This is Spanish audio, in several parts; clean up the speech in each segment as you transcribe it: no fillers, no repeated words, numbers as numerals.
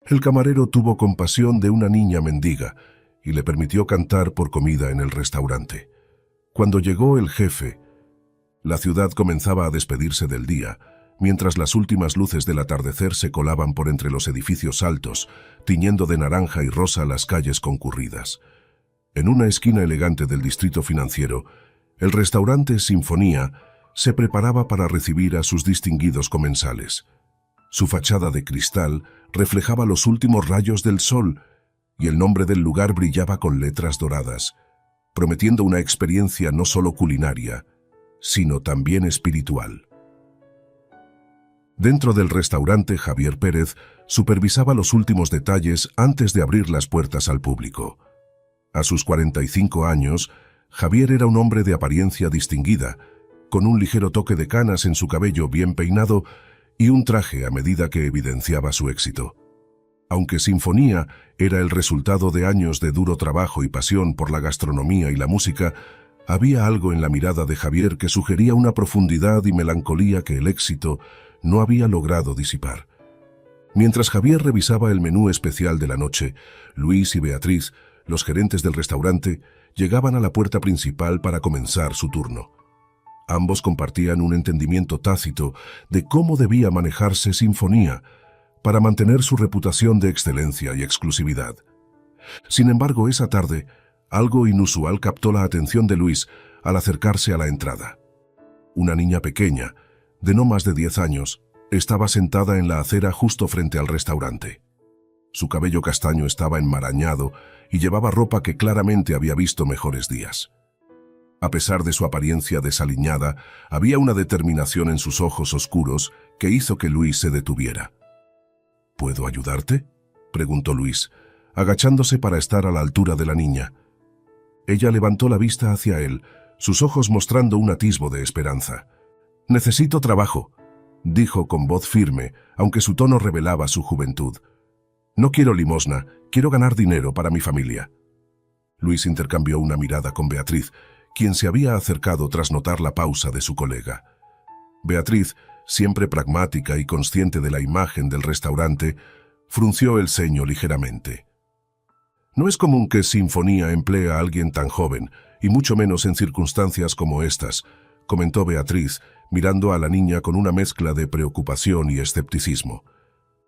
El camarero tuvo compasión de una niña mendiga y le permitió cantar por comida en el restaurante. Cuando llegó el jefe, la ciudad comenzaba a despedirse del día, mientras las últimas luces del atardecer se colaban por entre los edificios altos, tiñendo de naranja y rosa las calles concurridas. En una esquina elegante del distrito financiero, el restaurante Sinfonía se preparaba para recibir a sus distinguidos comensales. Su fachada de cristal reflejaba los últimos rayos del sol y el nombre del lugar brillaba con letras doradas, prometiendo una experiencia no solo culinaria, sino también espiritual. Dentro del restaurante, Javier Pérez supervisaba los últimos detalles antes de abrir las puertas al público. A sus 45 años, Javier era un hombre de apariencia distinguida, con un ligero toque de canas en su cabello bien peinado y un traje a medida que evidenciaba su éxito. Aunque Sinfonía era el resultado de años de duro trabajo y pasión por la gastronomía y la música, había algo en la mirada de Javier que sugería una profundidad y melancolía que el éxito no había logrado disipar. Mientras Javier revisaba el menú especial de la noche, Luis y Beatriz, los gerentes del restaurante, llegaban a la puerta principal para comenzar su turno. Ambos compartían un entendimiento tácito de cómo debía manejarse Sinfonía para mantener su reputación de excelencia y exclusividad. Sin embargo, esa tarde, algo inusual captó la atención de Luis al acercarse a la entrada. Una niña pequeña, de no más de 10 años, estaba sentada en la acera justo frente al restaurante. Su cabello castaño estaba enmarañado y llevaba ropa que claramente había visto mejores días. A pesar de su apariencia desaliñada, había una determinación en sus ojos oscuros que hizo que Luis se detuviera. ¿Puedo ayudarte?, preguntó Luis, agachándose para estar a la altura de la niña. Ella levantó la vista hacia él, sus ojos mostrando un atisbo de esperanza. «Necesito trabajo», dijo con voz firme, aunque su tono revelaba su juventud. «No quiero limosna, quiero ganar dinero para mi familia». Luis intercambió una mirada con Beatriz, quien se había acercado tras notar la pausa de su colega. Beatriz, siempre pragmática y consciente de la imagen del restaurante, frunció el ceño ligeramente. «No es común que Sinfonía emplee a alguien tan joven, y mucho menos en circunstancias como estas», comentó Beatriz, mirando a la niña con una mezcla de preocupación y escepticismo.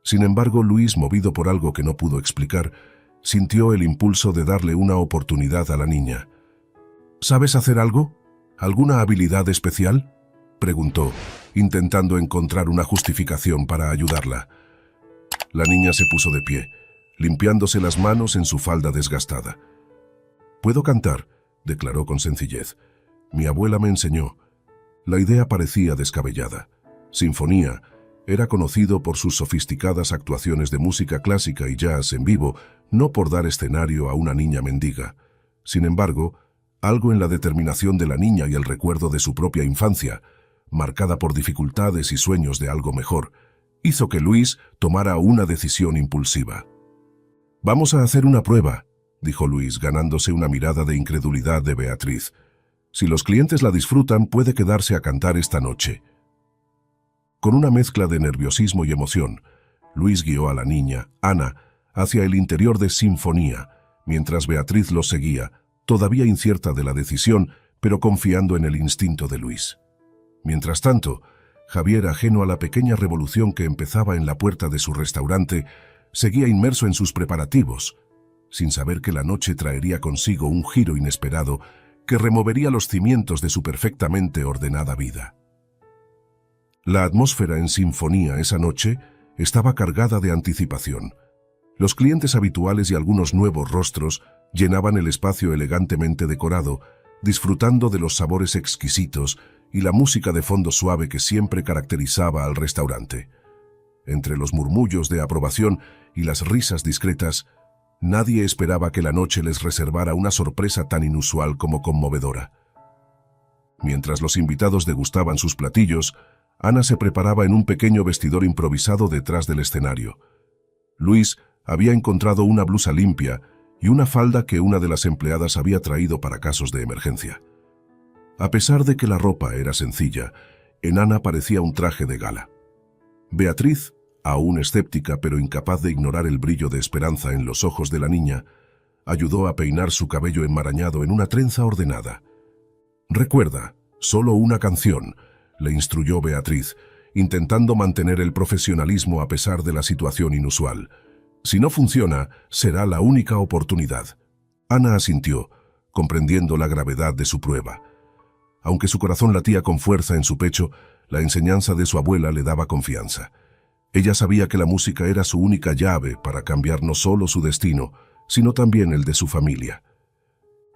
Sin embargo, Luis, movido por algo que no pudo explicar, sintió el impulso de darle una oportunidad a la niña. «¿Sabes hacer algo? ¿Alguna habilidad especial?», preguntó, intentando encontrar una justificación para ayudarla. La niña se puso de pie, limpiándose las manos en su falda desgastada. «Puedo cantar», declaró con sencillez. «Mi abuela me enseñó». La idea parecía descabellada. Sinfonía era conocido por sus sofisticadas actuaciones de música clásica y jazz en vivo, no por dar escenario a una niña mendiga. Sin embargo, algo en la determinación de la niña y el recuerdo de su propia infancia, marcada por dificultades y sueños de algo mejor, hizo que Luis tomara una decisión impulsiva. «Vamos a hacer una prueba», dijo Luis, ganándose una mirada de incredulidad de Beatriz. «Si los clientes la disfrutan, puede quedarse a cantar esta noche». Con una mezcla de nerviosismo y emoción, Luis guió a la niña, Ana, hacia el interior de Sinfonía, mientras Beatriz los seguía, todavía incierta de la decisión, pero confiando en el instinto de Luis. Mientras tanto, Javier, ajeno a la pequeña revolución que empezaba en la puerta de su restaurante, seguía inmerso en sus preparativos, sin saber que la noche traería consigo un giro inesperado que removería los cimientos de su perfectamente ordenada vida. La atmósfera en Sinfonía esa noche estaba cargada de anticipación. Los clientes habituales y algunos nuevos rostros llenaban el espacio elegantemente decorado, disfrutando de los sabores exquisitos y la música de fondo suave que siempre caracterizaba al restaurante. Entre los murmullos de aprobación y las risas discretas, nadie esperaba que la noche les reservara una sorpresa tan inusual como conmovedora. Mientras los invitados degustaban sus platillos, Ana se preparaba en un pequeño vestidor improvisado detrás del escenario. Luis había encontrado una blusa limpia y una falda que una de las empleadas había traído para casos de emergencia. A pesar de que la ropa era sencilla, en Ana parecía un traje de gala. Beatriz, Aún escéptica pero incapaz de ignorar el brillo de esperanza en los ojos de la niña, ayudó a peinar su cabello enmarañado en una trenza ordenada. «Recuerda, solo una canción», le instruyó Beatriz, intentando mantener el profesionalismo a pesar de la situación inusual. «Si no funciona, será la única oportunidad». Ana asintió, comprendiendo la gravedad de su prueba. Aunque su corazón latía con fuerza en su pecho, la enseñanza de su abuela le daba confianza. Ella sabía que la música era su única llave para cambiar no solo su destino, sino también el de su familia.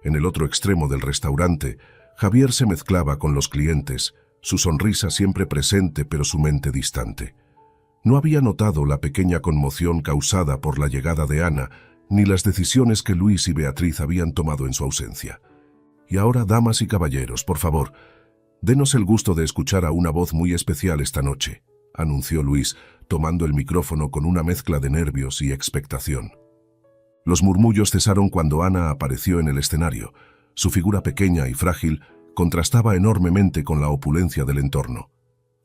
En el otro extremo del restaurante, Javier se mezclaba con los clientes, su sonrisa siempre presente pero su mente distante. No había notado la pequeña conmoción causada por la llegada de Ana, ni las decisiones que Luis y Beatriz habían tomado en su ausencia. «Y ahora, damas y caballeros, por favor, denos el gusto de escuchar a una voz muy especial esta noche», anunció Luis, tomando el micrófono con una mezcla de nervios y expectación. Los murmullos cesaron cuando Ana apareció en el escenario. Su figura pequeña y frágil contrastaba enormemente con la opulencia del entorno.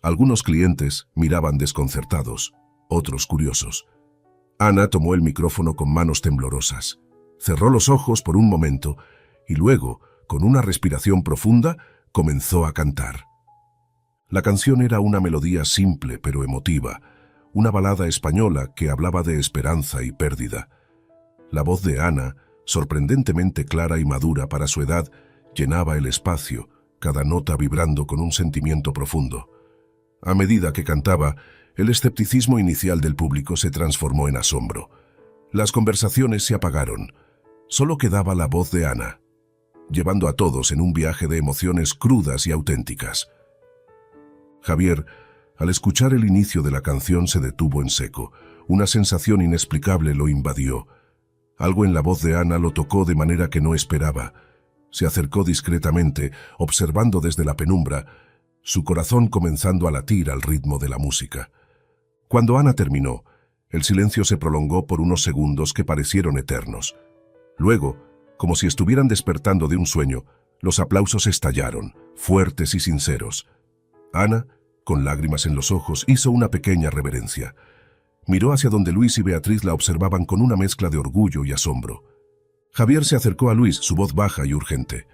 Algunos clientes miraban desconcertados, otros curiosos. Ana tomó el micrófono con manos temblorosas. Cerró los ojos por un momento y luego, con una respiración profunda, comenzó a cantar. La canción era una melodía simple pero emotiva, una balada española que hablaba de esperanza y pérdida. La voz de Ana, sorprendentemente clara y madura para su edad, llenaba el espacio, cada nota vibrando con un sentimiento profundo. A medida que cantaba, el escepticismo inicial del público se transformó en asombro. Las conversaciones se apagaron. Solo quedaba la voz de Ana, llevando a todos en un viaje de emociones crudas y auténticas. Javier, al escuchar el inicio de la canción, se detuvo en seco. Una sensación inexplicable lo invadió. Algo en la voz de Ana lo tocó de manera que no esperaba. Se acercó discretamente, observando desde la penumbra, su corazón comenzando a latir al ritmo de la música. Cuando Ana terminó, el silencio se prolongó por unos segundos que parecieron eternos. Luego, como si estuvieran despertando de un sueño, los aplausos estallaron, fuertes y sinceros. Ana, con lágrimas en los ojos, hizo una pequeña reverencia. Miró hacia donde Luis y Beatriz la observaban con una mezcla de orgullo y asombro. Javier se acercó a Luis, su voz baja y urgente.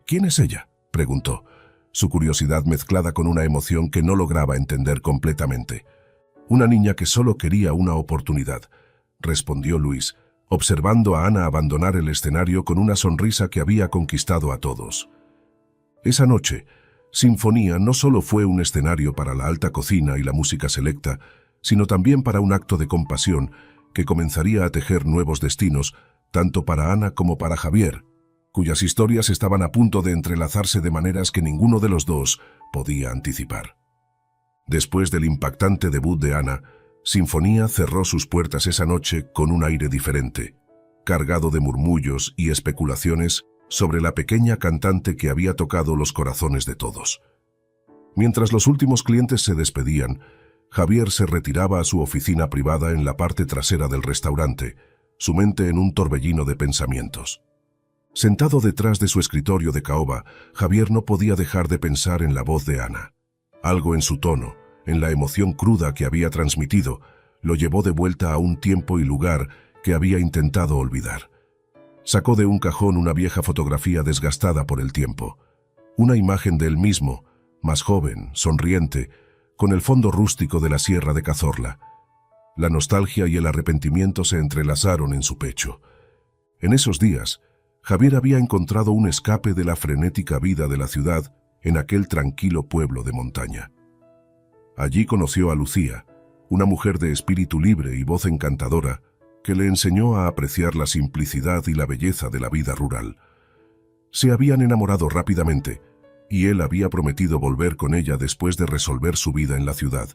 «¿Quién es ella?», preguntó, su curiosidad mezclada con una emoción que no lograba entender completamente. «Una niña que solo quería una oportunidad», respondió Luis, observando a Ana abandonar el escenario con una sonrisa que había conquistado a todos. Esa noche, Sinfonía no solo fue un escenario para la alta cocina y la música selecta, sino también para un acto de compasión que comenzaría a tejer nuevos destinos, tanto para Ana como para Javier, cuyas historias estaban a punto de entrelazarse de maneras que ninguno de los dos podía anticipar. Después del impactante debut de Ana, Sinfonía cerró sus puertas esa noche con un aire diferente, cargado de murmullos y especulaciones sobre la pequeña cantante que había tocado los corazones de todos. Mientras los últimos clientes se despedían, Javier se retiraba a su oficina privada en la parte trasera del restaurante, su mente en un torbellino de pensamientos. Sentado detrás de su escritorio de caoba, Javier no podía dejar de pensar en la voz de Ana. Algo en su tono, en la emoción cruda que había transmitido, lo llevó de vuelta a un tiempo y lugar que había intentado olvidar. Sacó de un cajón una vieja fotografía desgastada por el tiempo. Una imagen de él mismo, más joven, sonriente, con el fondo rústico de la Sierra de Cazorla. La nostalgia y el arrepentimiento se entrelazaron en su pecho. En esos días, Javier había encontrado un escape de la frenética vida de la ciudad en aquel tranquilo pueblo de montaña. Allí conoció a Lucía, una mujer de espíritu libre y voz encantadora, que le enseñó a apreciar la simplicidad y la belleza de la vida rural. Se habían enamorado rápidamente, y él había prometido volver con ella después de resolver su vida en la ciudad.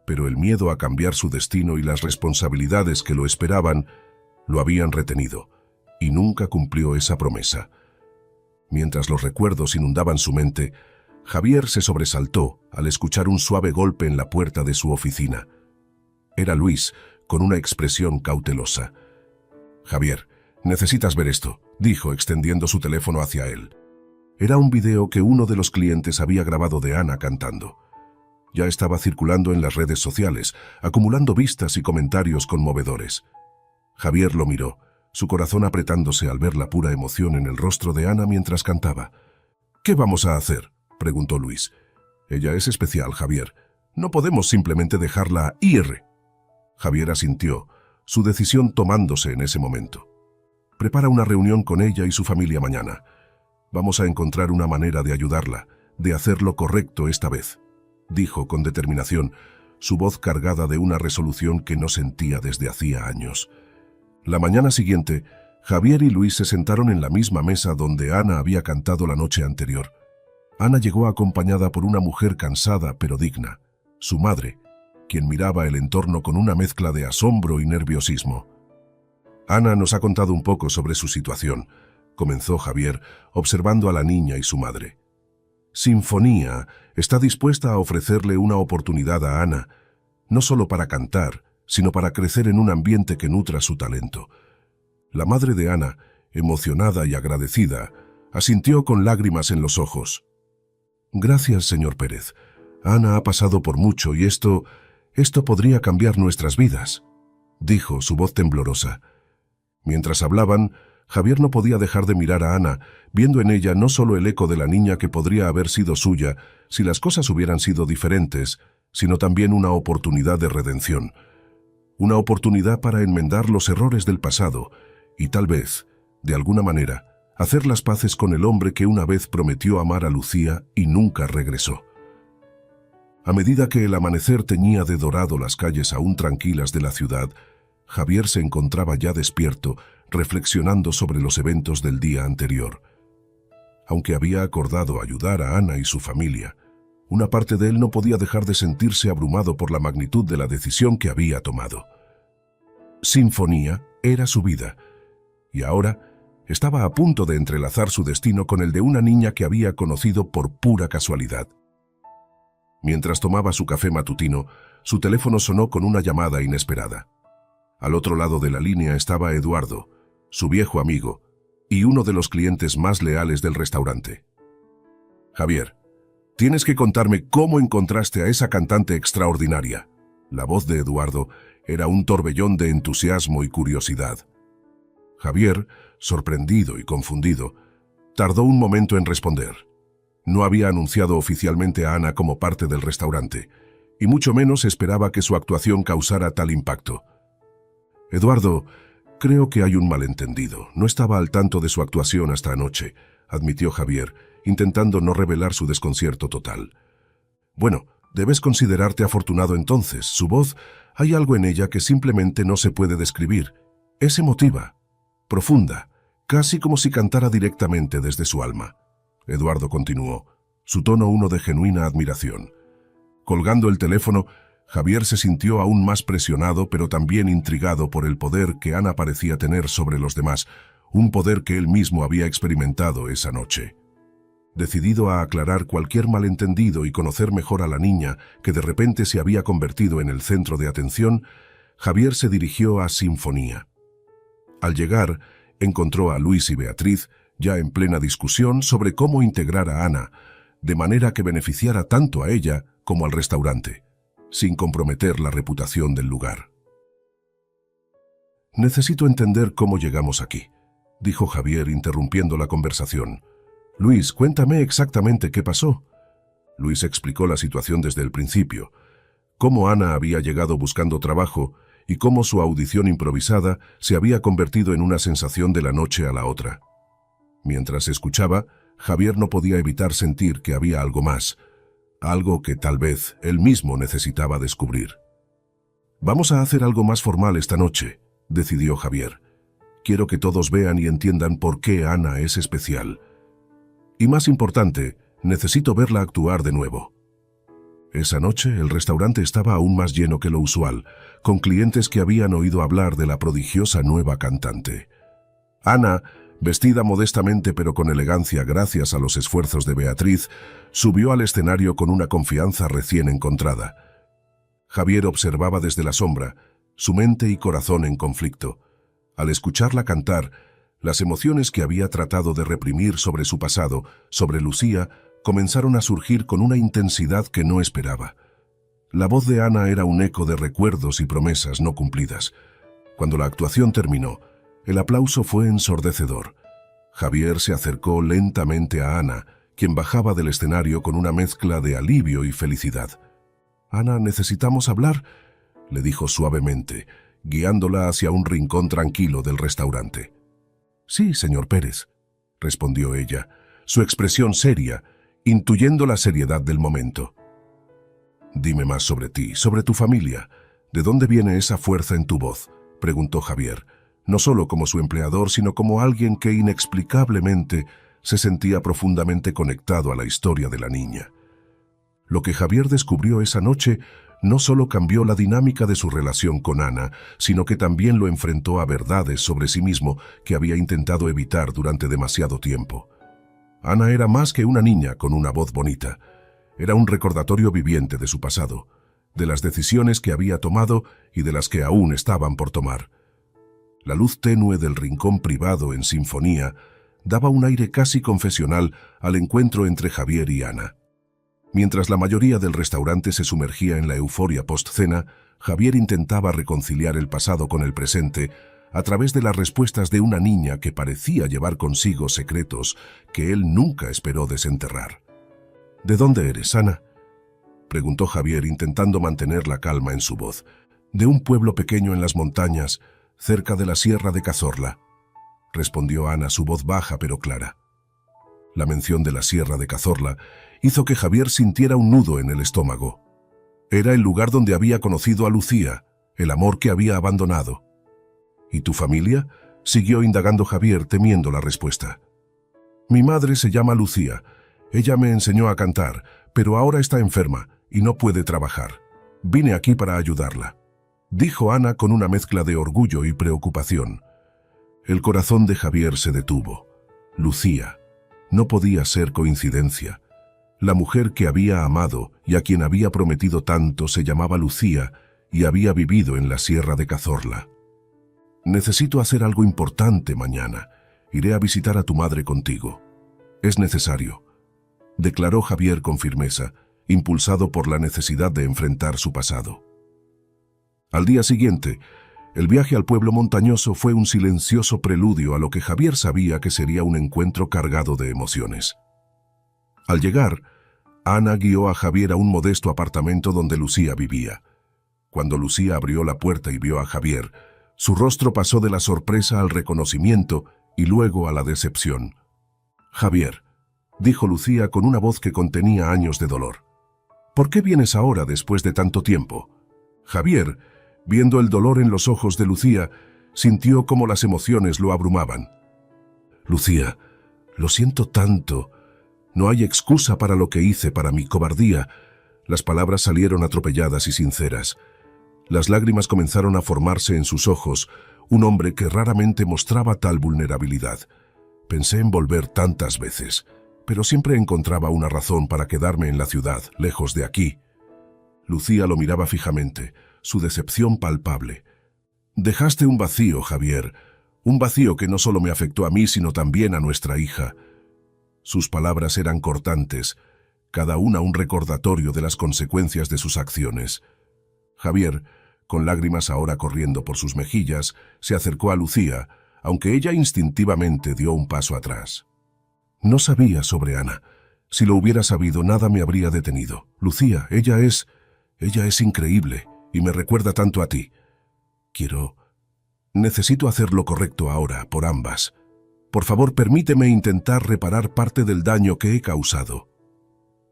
Pero el miedo a cambiar su destino y las responsabilidades que lo esperaban lo habían retenido, y nunca cumplió esa promesa. Mientras los recuerdos inundaban su mente, Javier se sobresaltó al escuchar un suave golpe en la puerta de su oficina. Era Luis, con una expresión cautelosa. «Javier, necesitas ver esto», dijo extendiendo su teléfono hacia él. Era un video que uno de los clientes había grabado de Ana cantando. Ya estaba circulando en las redes sociales, acumulando vistas y comentarios conmovedores. Javier lo miró, su corazón apretándose al ver la pura emoción en el rostro de Ana mientras cantaba. «¿Qué vamos a hacer?», preguntó Luis. «Ella es especial, Javier. No podemos simplemente dejarla ir». Javier asintió, su decisión tomándose en ese momento. «Prepara una reunión con ella y su familia mañana. Vamos a encontrar una manera de ayudarla, de hacer lo correcto esta vez», dijo con determinación, su voz cargada de una resolución que no sentía desde hacía años. La mañana siguiente, Javier y Luis se sentaron en la misma mesa donde Ana había cantado la noche anterior. Ana llegó acompañada por una mujer cansada pero digna, su madre, quien miraba el entorno con una mezcla de asombro y nerviosismo. «Ana nos ha contado un poco sobre su situación», comenzó Javier, observando a la niña y su madre. «Sinfonía está dispuesta a ofrecerle una oportunidad a Ana, no solo para cantar, sino para crecer en un ambiente que nutra su talento». La madre de Ana, emocionada y agradecida, asintió con lágrimas en los ojos. «Gracias, señor Pérez. Ana ha pasado por mucho y esto podría cambiar nuestras vidas», dijo, su voz temblorosa. Mientras hablaban, Javier no podía dejar de mirar a Ana, viendo en ella no solo el eco de la niña que podría haber sido suya si las cosas hubieran sido diferentes, sino también una oportunidad de redención. Una oportunidad para enmendar los errores del pasado y tal vez, de alguna manera, hacer las paces con el hombre que una vez prometió amar a Lucía y nunca regresó. A medida que el amanecer teñía de dorado las calles aún tranquilas de la ciudad, Javier se encontraba ya despierto, reflexionando sobre los eventos del día anterior. Aunque había acordado ayudar a Ana y su familia, una parte de él no podía dejar de sentirse abrumado por la magnitud de la decisión que había tomado. Sinfonía era su vida, y ahora estaba a punto de entrelazar su destino con el de una niña que había conocido por pura casualidad. Mientras tomaba su café matutino, su teléfono sonó con una llamada inesperada. Al otro lado de la línea estaba Eduardo, su viejo amigo, y uno de los clientes más leales del restaurante. «Javier, tienes que contarme cómo encontraste a esa cantante extraordinaria». La voz de Eduardo era un torbellón de entusiasmo y curiosidad. Javier, sorprendido y confundido, tardó un momento en responder. No había anunciado oficialmente a Ana como parte del restaurante, y mucho menos esperaba que su actuación causara tal impacto. «Eduardo, creo que hay un malentendido. No estaba al tanto de su actuación hasta anoche», admitió Javier, intentando no revelar su desconcierto total. «Bueno, debes considerarte afortunado entonces. Su voz, hay algo en ella que simplemente no se puede describir. Es emotiva, profunda, casi como si cantara directamente desde su alma». Eduardo continuó, su tono uno de genuina admiración. Colgando el teléfono, Javier se sintió aún más presionado, pero también intrigado por el poder que Ana parecía tener sobre los demás, un poder que él mismo había experimentado esa noche. Decidido a aclarar cualquier malentendido y conocer mejor a la niña que de repente se había convertido en el centro de atención, Javier se dirigió a Sinfonía. Al llegar, encontró a Luis y Beatriz ya en plena discusión sobre cómo integrar a Ana, de manera que beneficiara tanto a ella como al restaurante, sin comprometer la reputación del lugar. «Necesito entender cómo llegamos aquí», dijo Javier interrumpiendo la conversación. «Luis, cuéntame exactamente qué pasó». Luis explicó la situación desde el principio, cómo Ana había llegado buscando trabajo y cómo su audición improvisada se había convertido en una sensación de la noche a la otra. Mientras escuchaba, Javier no podía evitar sentir que había algo más, algo que tal vez él mismo necesitaba descubrir. «Vamos a hacer algo más formal esta noche», decidió Javier. «Quiero que todos vean y entiendan por qué Ana es especial. Y más importante, necesito verla actuar de nuevo». Esa noche el restaurante estaba aún más lleno que lo usual, con clientes que habían oído hablar de la prodigiosa nueva cantante. Ana, vestida modestamente pero con elegancia gracias a los esfuerzos de Beatriz, subió al escenario con una confianza recién encontrada. Javier observaba desde la sombra, su mente y corazón en conflicto. Al escucharla cantar, las emociones que había tratado de reprimir sobre su pasado, sobre Lucía, comenzaron a surgir con una intensidad que no esperaba. La voz de Ana era un eco de recuerdos y promesas no cumplidas. Cuando la actuación terminó, el aplauso fue ensordecedor. Javier se acercó lentamente a Ana, quien bajaba del escenario con una mezcla de alivio y felicidad. «Ana, necesitamos hablar», le dijo suavemente, guiándola hacia un rincón tranquilo del restaurante. «Sí, señor Pérez», respondió ella, su expresión seria, intuyendo la seriedad del momento. «Dime más sobre ti, sobre tu familia. ¿De dónde viene esa fuerza en tu voz?», preguntó Javier, no solo como su empleador, sino como alguien que inexplicablemente se sentía profundamente conectado a la historia de la niña. Lo que Javier descubrió esa noche no solo cambió la dinámica de su relación con Ana, sino que también lo enfrentó a verdades sobre sí mismo que había intentado evitar durante demasiado tiempo. Ana era más que una niña con una voz bonita. Era un recordatorio viviente de su pasado, de las decisiones que había tomado y de las que aún estaban por tomar. La luz tenue del rincón privado en sinfonía daba un aire casi confesional al encuentro entre Javier y Ana. Mientras la mayoría del restaurante se sumergía en la euforia post-cena, Javier intentaba reconciliar el pasado con el presente a través de las respuestas de una niña que parecía llevar consigo secretos que él nunca esperó desenterrar. «¿De dónde eres, Ana?», preguntó Javier intentando mantener la calma en su voz. «De un pueblo pequeño en las montañas, cerca de la Sierra de Cazorla», respondió Ana, su voz baja pero clara. La mención de la Sierra de Cazorla hizo que Javier sintiera un nudo en el estómago. Era el lugar donde había conocido a Lucía, el amor que había abandonado. «¿Y tu familia?», siguió indagando Javier, temiendo la respuesta. «Mi madre se llama Lucía. Ella me enseñó a cantar, pero ahora está enferma y no puede trabajar. Vine aquí para ayudarla», dijo Ana con una mezcla de orgullo y preocupación. El corazón de Javier se detuvo. Lucía. No podía ser coincidencia. La mujer que había amado y a quien había prometido tanto se llamaba Lucía y había vivido en la Sierra de Cazorla. «Necesito hacer algo importante mañana. Iré a visitar a tu madre contigo. Es necesario», declaró Javier con firmeza, impulsado por la necesidad de enfrentar su pasado. Al día siguiente, el viaje al pueblo montañoso fue un silencioso preludio a lo que Javier sabía que sería un encuentro cargado de emociones. Al llegar, Ana guió a Javier a un modesto apartamento donde Lucía vivía. Cuando Lucía abrió la puerta y vio a Javier, su rostro pasó de la sorpresa al reconocimiento y luego a la decepción. «Javier», dijo Lucía con una voz que contenía años de dolor. «¿Por qué vienes ahora después de tanto tiempo?». Javier, viendo el dolor en los ojos de Lucía, sintió cómo las emociones lo abrumaban. «Lucía, lo siento tanto. No hay excusa para lo que hice, para mi cobardía». Las palabras salieron atropelladas y sinceras. Las lágrimas comenzaron a formarse en sus ojos, un hombre que raramente mostraba tal vulnerabilidad. «Pensé en volver tantas veces, pero siempre encontraba una razón para quedarme en la ciudad, lejos de aquí». Lucía lo miraba fijamente, su decepción palpable. «Dejaste un vacío, Javier, un vacío que no solo me afectó a mí, sino también a nuestra hija». Sus palabras eran cortantes, cada una un recordatorio de las consecuencias de sus acciones. Javier, con lágrimas ahora corriendo por sus mejillas, se acercó a Lucía, aunque ella instintivamente dio un paso atrás. «No sabía sobre Ana. Si lo hubiera sabido, nada me habría detenido. Lucía, ella es increíble y me recuerda tanto a ti. Necesito hacer lo correcto ahora, por ambas. Por favor, permíteme intentar reparar parte del daño que he causado».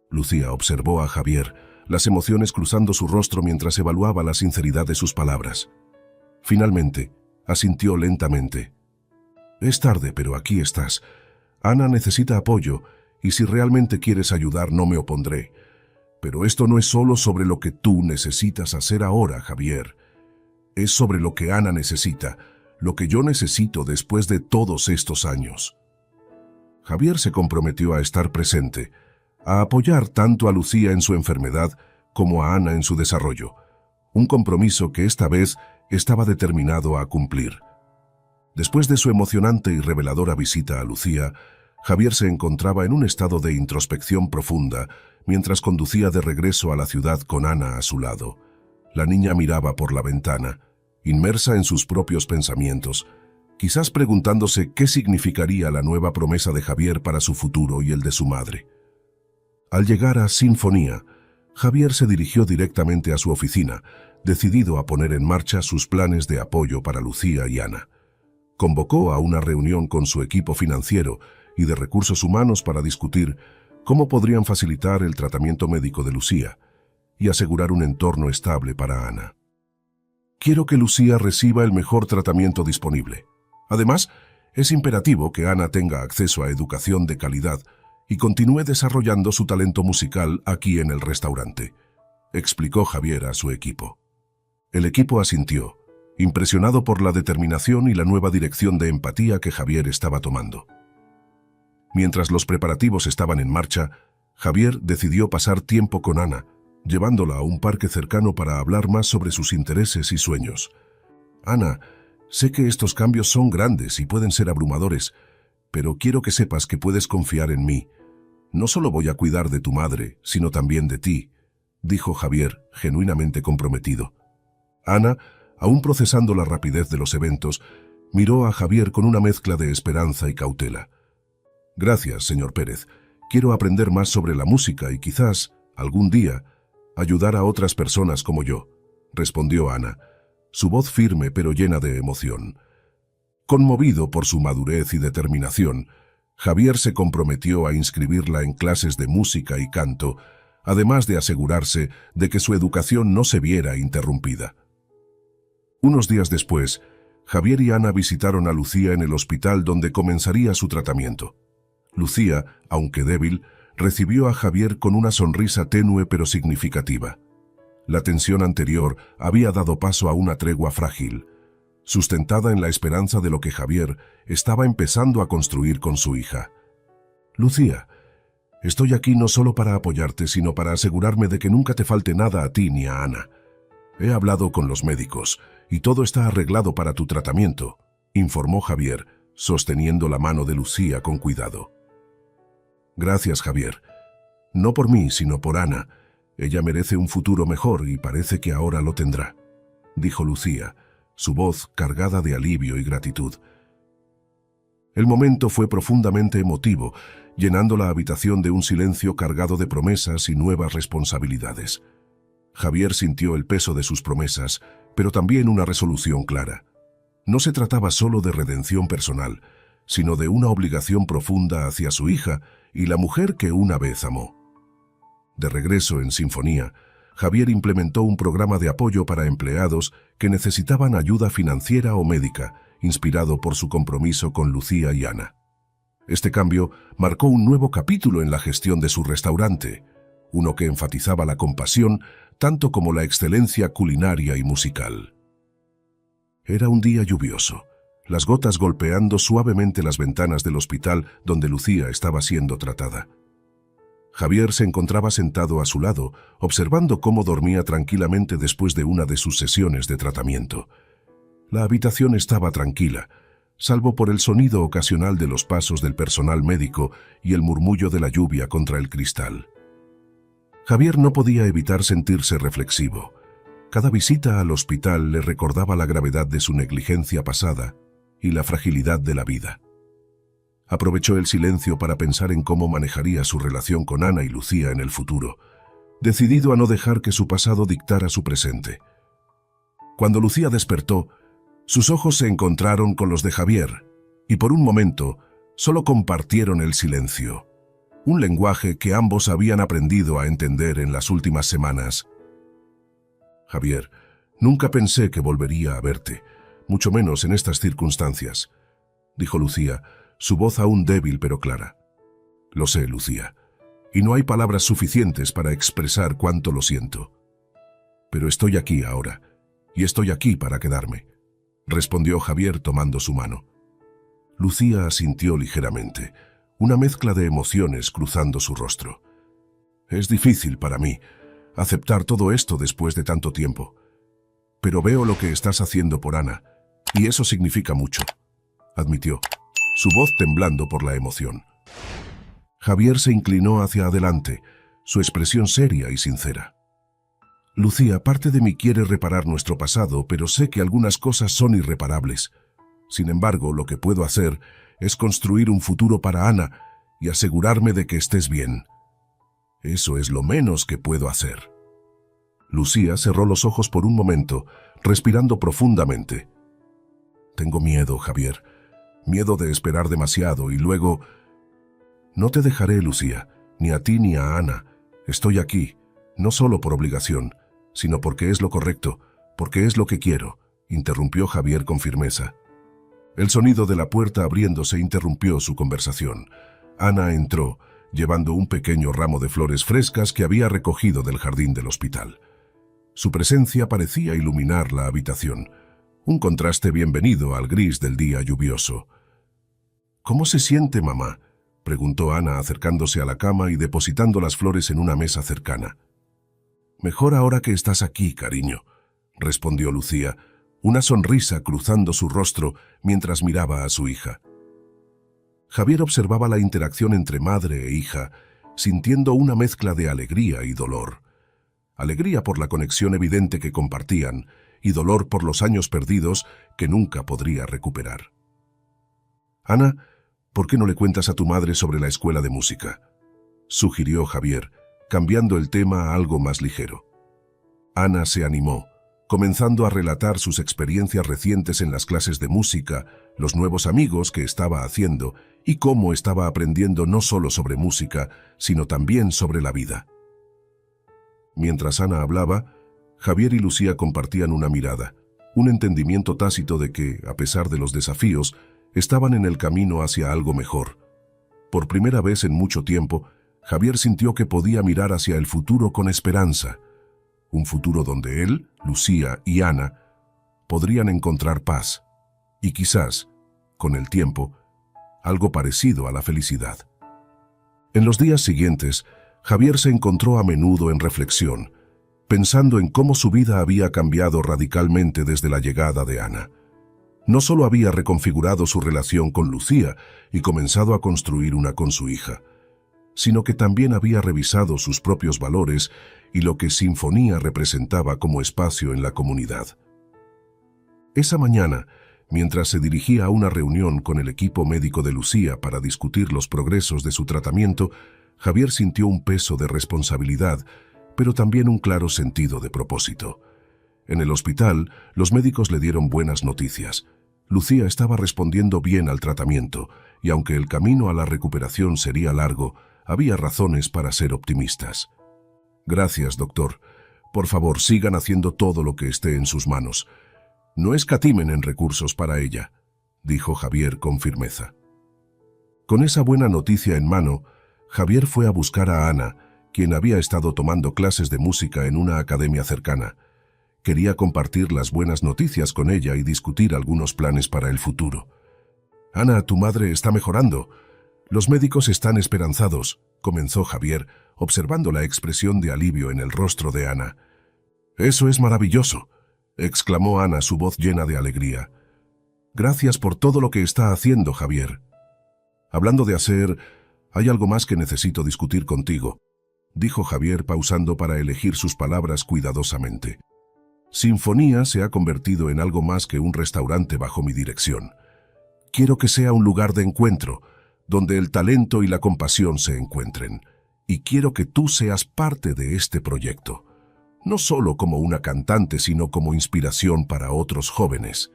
Lucía observó a Javier, las emociones cruzando su rostro mientras evaluaba la sinceridad de sus palabras. Finalmente, asintió lentamente. «Es tarde, pero aquí estás. Ana necesita apoyo, y si realmente quieres ayudar no me opondré. Pero esto no es solo sobre lo que tú necesitas hacer ahora, Javier. Es sobre lo que Ana necesita, lo que yo necesito después de todos estos años». Javier se comprometió a estar presente, a apoyar tanto a Lucía en su enfermedad como a Ana en su desarrollo, un compromiso que esta vez estaba determinado a cumplir. Después de su emocionante y reveladora visita a Lucía, Javier se encontraba en un estado de introspección profunda mientras conducía de regreso a la ciudad con Ana a su lado. La niña miraba por la ventana, inmersa en sus propios pensamientos, quizás preguntándose qué significaría la nueva promesa de Javier para su futuro y el de su madre. Al llegar a Sinfonía, Javier se dirigió directamente a su oficina, decidido a poner en marcha sus planes de apoyo para Lucía y Ana. Convocó a una reunión con su equipo financiero y de recursos humanos para discutir cómo podrían facilitar el tratamiento médico de Lucía y asegurar un entorno estable para Ana. Quiero que Lucía reciba el mejor tratamiento disponible. Además, es imperativo que Ana tenga acceso a educación de calidad y continúe desarrollando su talento musical aquí en el restaurante, explicó Javier a su equipo. El equipo asintió, impresionado por la determinación y la nueva dirección de empatía que Javier estaba tomando. Mientras los preparativos estaban en marcha, Javier decidió pasar tiempo con Ana, llevándola a un parque cercano para hablar más sobre sus intereses y sueños. Ana, sé que estos cambios son grandes y pueden ser abrumadores, pero quiero que sepas que puedes confiar en mí. No solo voy a cuidar de tu madre, sino también de ti, dijo Javier, genuinamente comprometido. Ana, aún procesando la rapidez de los eventos, miró a Javier con una mezcla de esperanza y cautela. Gracias, señor Pérez. Quiero aprender más sobre la música y quizás, algún día, ayudar a otras personas como yo, respondió Ana, su voz firme pero llena de emoción. Conmovido por su madurez y determinación, Javier se comprometió a inscribirla en clases de música y canto, además de asegurarse de que su educación no se viera interrumpida. Unos días después, Javier y Ana visitaron a Lucía en el hospital donde comenzaría su tratamiento. Lucía, aunque débil, recibió a Javier con una sonrisa tenue pero significativa. La tensión anterior había dado paso a una tregua frágil, sustentada en la esperanza de lo que Javier estaba empezando a construir con su hija. Lucía, estoy aquí no solo para apoyarte, sino para asegurarme de que nunca te falte nada a ti ni a Ana. He hablado con los médicos y todo está arreglado para tu tratamiento, informó Javier, sosteniendo la mano de Lucía con cuidado. Gracias, Javier. No por mí, sino por Ana. Ella merece un futuro mejor y parece que ahora lo tendrá, dijo Lucía, su voz cargada de alivio y gratitud. El momento fue profundamente emotivo, llenando la habitación de un silencio cargado de promesas y nuevas responsabilidades. Javier sintió el peso de sus promesas, pero también una resolución clara. No se trataba solo de redención personal, sino de una obligación profunda hacia su hija y la mujer que una vez amó. De regreso en Sinfonía, Javier implementó un programa de apoyo para empleados que necesitaban ayuda financiera o médica, inspirado por su compromiso con Lucía y Ana. Este cambio marcó un nuevo capítulo en la gestión de su restaurante, uno que enfatizaba la compasión tanto como la excelencia culinaria y musical. Era un día lluvioso, las gotas golpeando suavemente las ventanas del hospital donde Lucía estaba siendo tratada. Javier se encontraba sentado a su lado, observando cómo dormía tranquilamente después de una de sus sesiones de tratamiento. La habitación estaba tranquila, salvo por el sonido ocasional de los pasos del personal médico y el murmullo de la lluvia contra el cristal. Javier no podía evitar sentirse reflexivo. Cada visita al hospital le recordaba la gravedad de su negligencia pasada y la fragilidad de la vida. Aprovechó el silencio para pensar en cómo manejaría su relación con Ana y Lucía en el futuro, decidido a no dejar que su pasado dictara su presente. Cuando Lucía despertó, sus ojos se encontraron con los de Javier, y por un momento solo compartieron el silencio, un lenguaje que ambos habían aprendido a entender en las últimas semanas. Javier, nunca pensé que volvería a verte, mucho menos en estas circunstancias, dijo Lucía, su voz aún débil pero clara. Lo sé, Lucía, y no hay palabras suficientes para expresar cuánto lo siento. Pero estoy aquí ahora, y estoy aquí para quedarme, respondió Javier tomando su mano. Lucía asintió ligeramente, una mezcla de emociones cruzando su rostro. Es difícil para mí aceptar todo esto después de tanto tiempo, pero veo lo que estás haciendo por Ana, y eso significa mucho, admitió, su voz temblando por la emoción. Javier se inclinó hacia adelante, su expresión seria y sincera. Lucía, parte de mí quiere reparar nuestro pasado, pero sé que algunas cosas son irreparables. Sin embargo, lo que puedo hacer es construir un futuro para Ana y asegurarme de que estés bien. Eso es lo menos que puedo hacer. Lucía cerró los ojos por un momento, respirando profundamente. Tengo miedo, Javier. Miedo de esperar demasiado y luego... No te dejaré, Lucía, ni a ti ni a Ana. Estoy aquí, no solo por obligación, sino porque es lo correcto, porque es lo que quiero, interrumpió Javier con firmeza. El sonido de la puerta abriéndose interrumpió su conversación. Ana entró, llevando un pequeño ramo de flores frescas que había recogido del jardín del hospital. Su presencia parecía iluminar la habitación, un contraste bienvenido al gris del día lluvioso. ¿Cómo se siente, mamá?, preguntó Ana acercándose a la cama y depositando las flores en una mesa cercana. Mejor ahora que estás aquí, cariño, respondió Lucía, una sonrisa cruzando su rostro mientras miraba a su hija. Javier observaba la interacción entre madre e hija, sintiendo una mezcla de alegría y dolor. Alegría por la conexión evidente que compartían y dolor por los años perdidos que nunca podría recuperar. Ana, ¿por qué no le cuentas a tu madre sobre la escuela de música?, sugirió Javier, cambiando el tema a algo más ligero. Ana se animó, comenzando a relatar sus experiencias recientes en las clases de música, los nuevos amigos que estaba haciendo y cómo estaba aprendiendo no solo sobre música, sino también sobre la vida. Mientras Ana hablaba, Javier y Lucía compartían una mirada, un entendimiento tácito de que, a pesar de los desafíos, estaban en el camino hacia algo mejor. Por primera vez en mucho tiempo, Javier sintió que podía mirar hacia el futuro con esperanza, un futuro donde él, Lucía y Ana podrían encontrar paz y quizás, con el tiempo, algo parecido a la felicidad. En los días siguientes, Javier se encontró a menudo en reflexión, pensando en cómo su vida había cambiado radicalmente desde la llegada de Ana. No solo había reconfigurado su relación con Lucía y comenzado a construir una con su hija, sino que también había revisado sus propios valores y lo que Sinfonía representaba como espacio en la comunidad. Esa mañana, mientras se dirigía a una reunión con el equipo médico de Lucía para discutir los progresos de su tratamiento, Javier sintió un peso de responsabilidad, pero también un claro sentido de propósito. En el hospital, los médicos le dieron buenas noticias. Lucía estaba respondiendo bien al tratamiento, y aunque el camino a la recuperación sería largo, había razones para ser optimistas. Gracias, doctor. Por favor, sigan haciendo todo lo que esté en sus manos. No escatimen en recursos para ella, dijo Javier con firmeza. Con esa buena noticia en mano, Javier fue a buscar a Ana, quien había estado tomando clases de música en una academia cercana. Quería compartir las buenas noticias con ella y discutir algunos planes para el futuro. Ana, tu madre está mejorando. Los médicos están esperanzados, comenzó Javier, observando la expresión de alivio en el rostro de Ana. Eso es maravilloso, exclamó Ana, su voz llena de alegría. Gracias por todo lo que está haciendo, Javier. Hablando de hacer, hay algo más que necesito discutir contigo, dijo Javier pausando para elegir sus palabras cuidadosamente. Sinfonía se ha convertido en algo más que un restaurante bajo mi dirección. Quiero que sea un lugar de encuentro, donde el talento y la compasión se encuentren. Y quiero que tú seas parte de este proyecto, no solo como una cantante, sino como inspiración para otros jóvenes.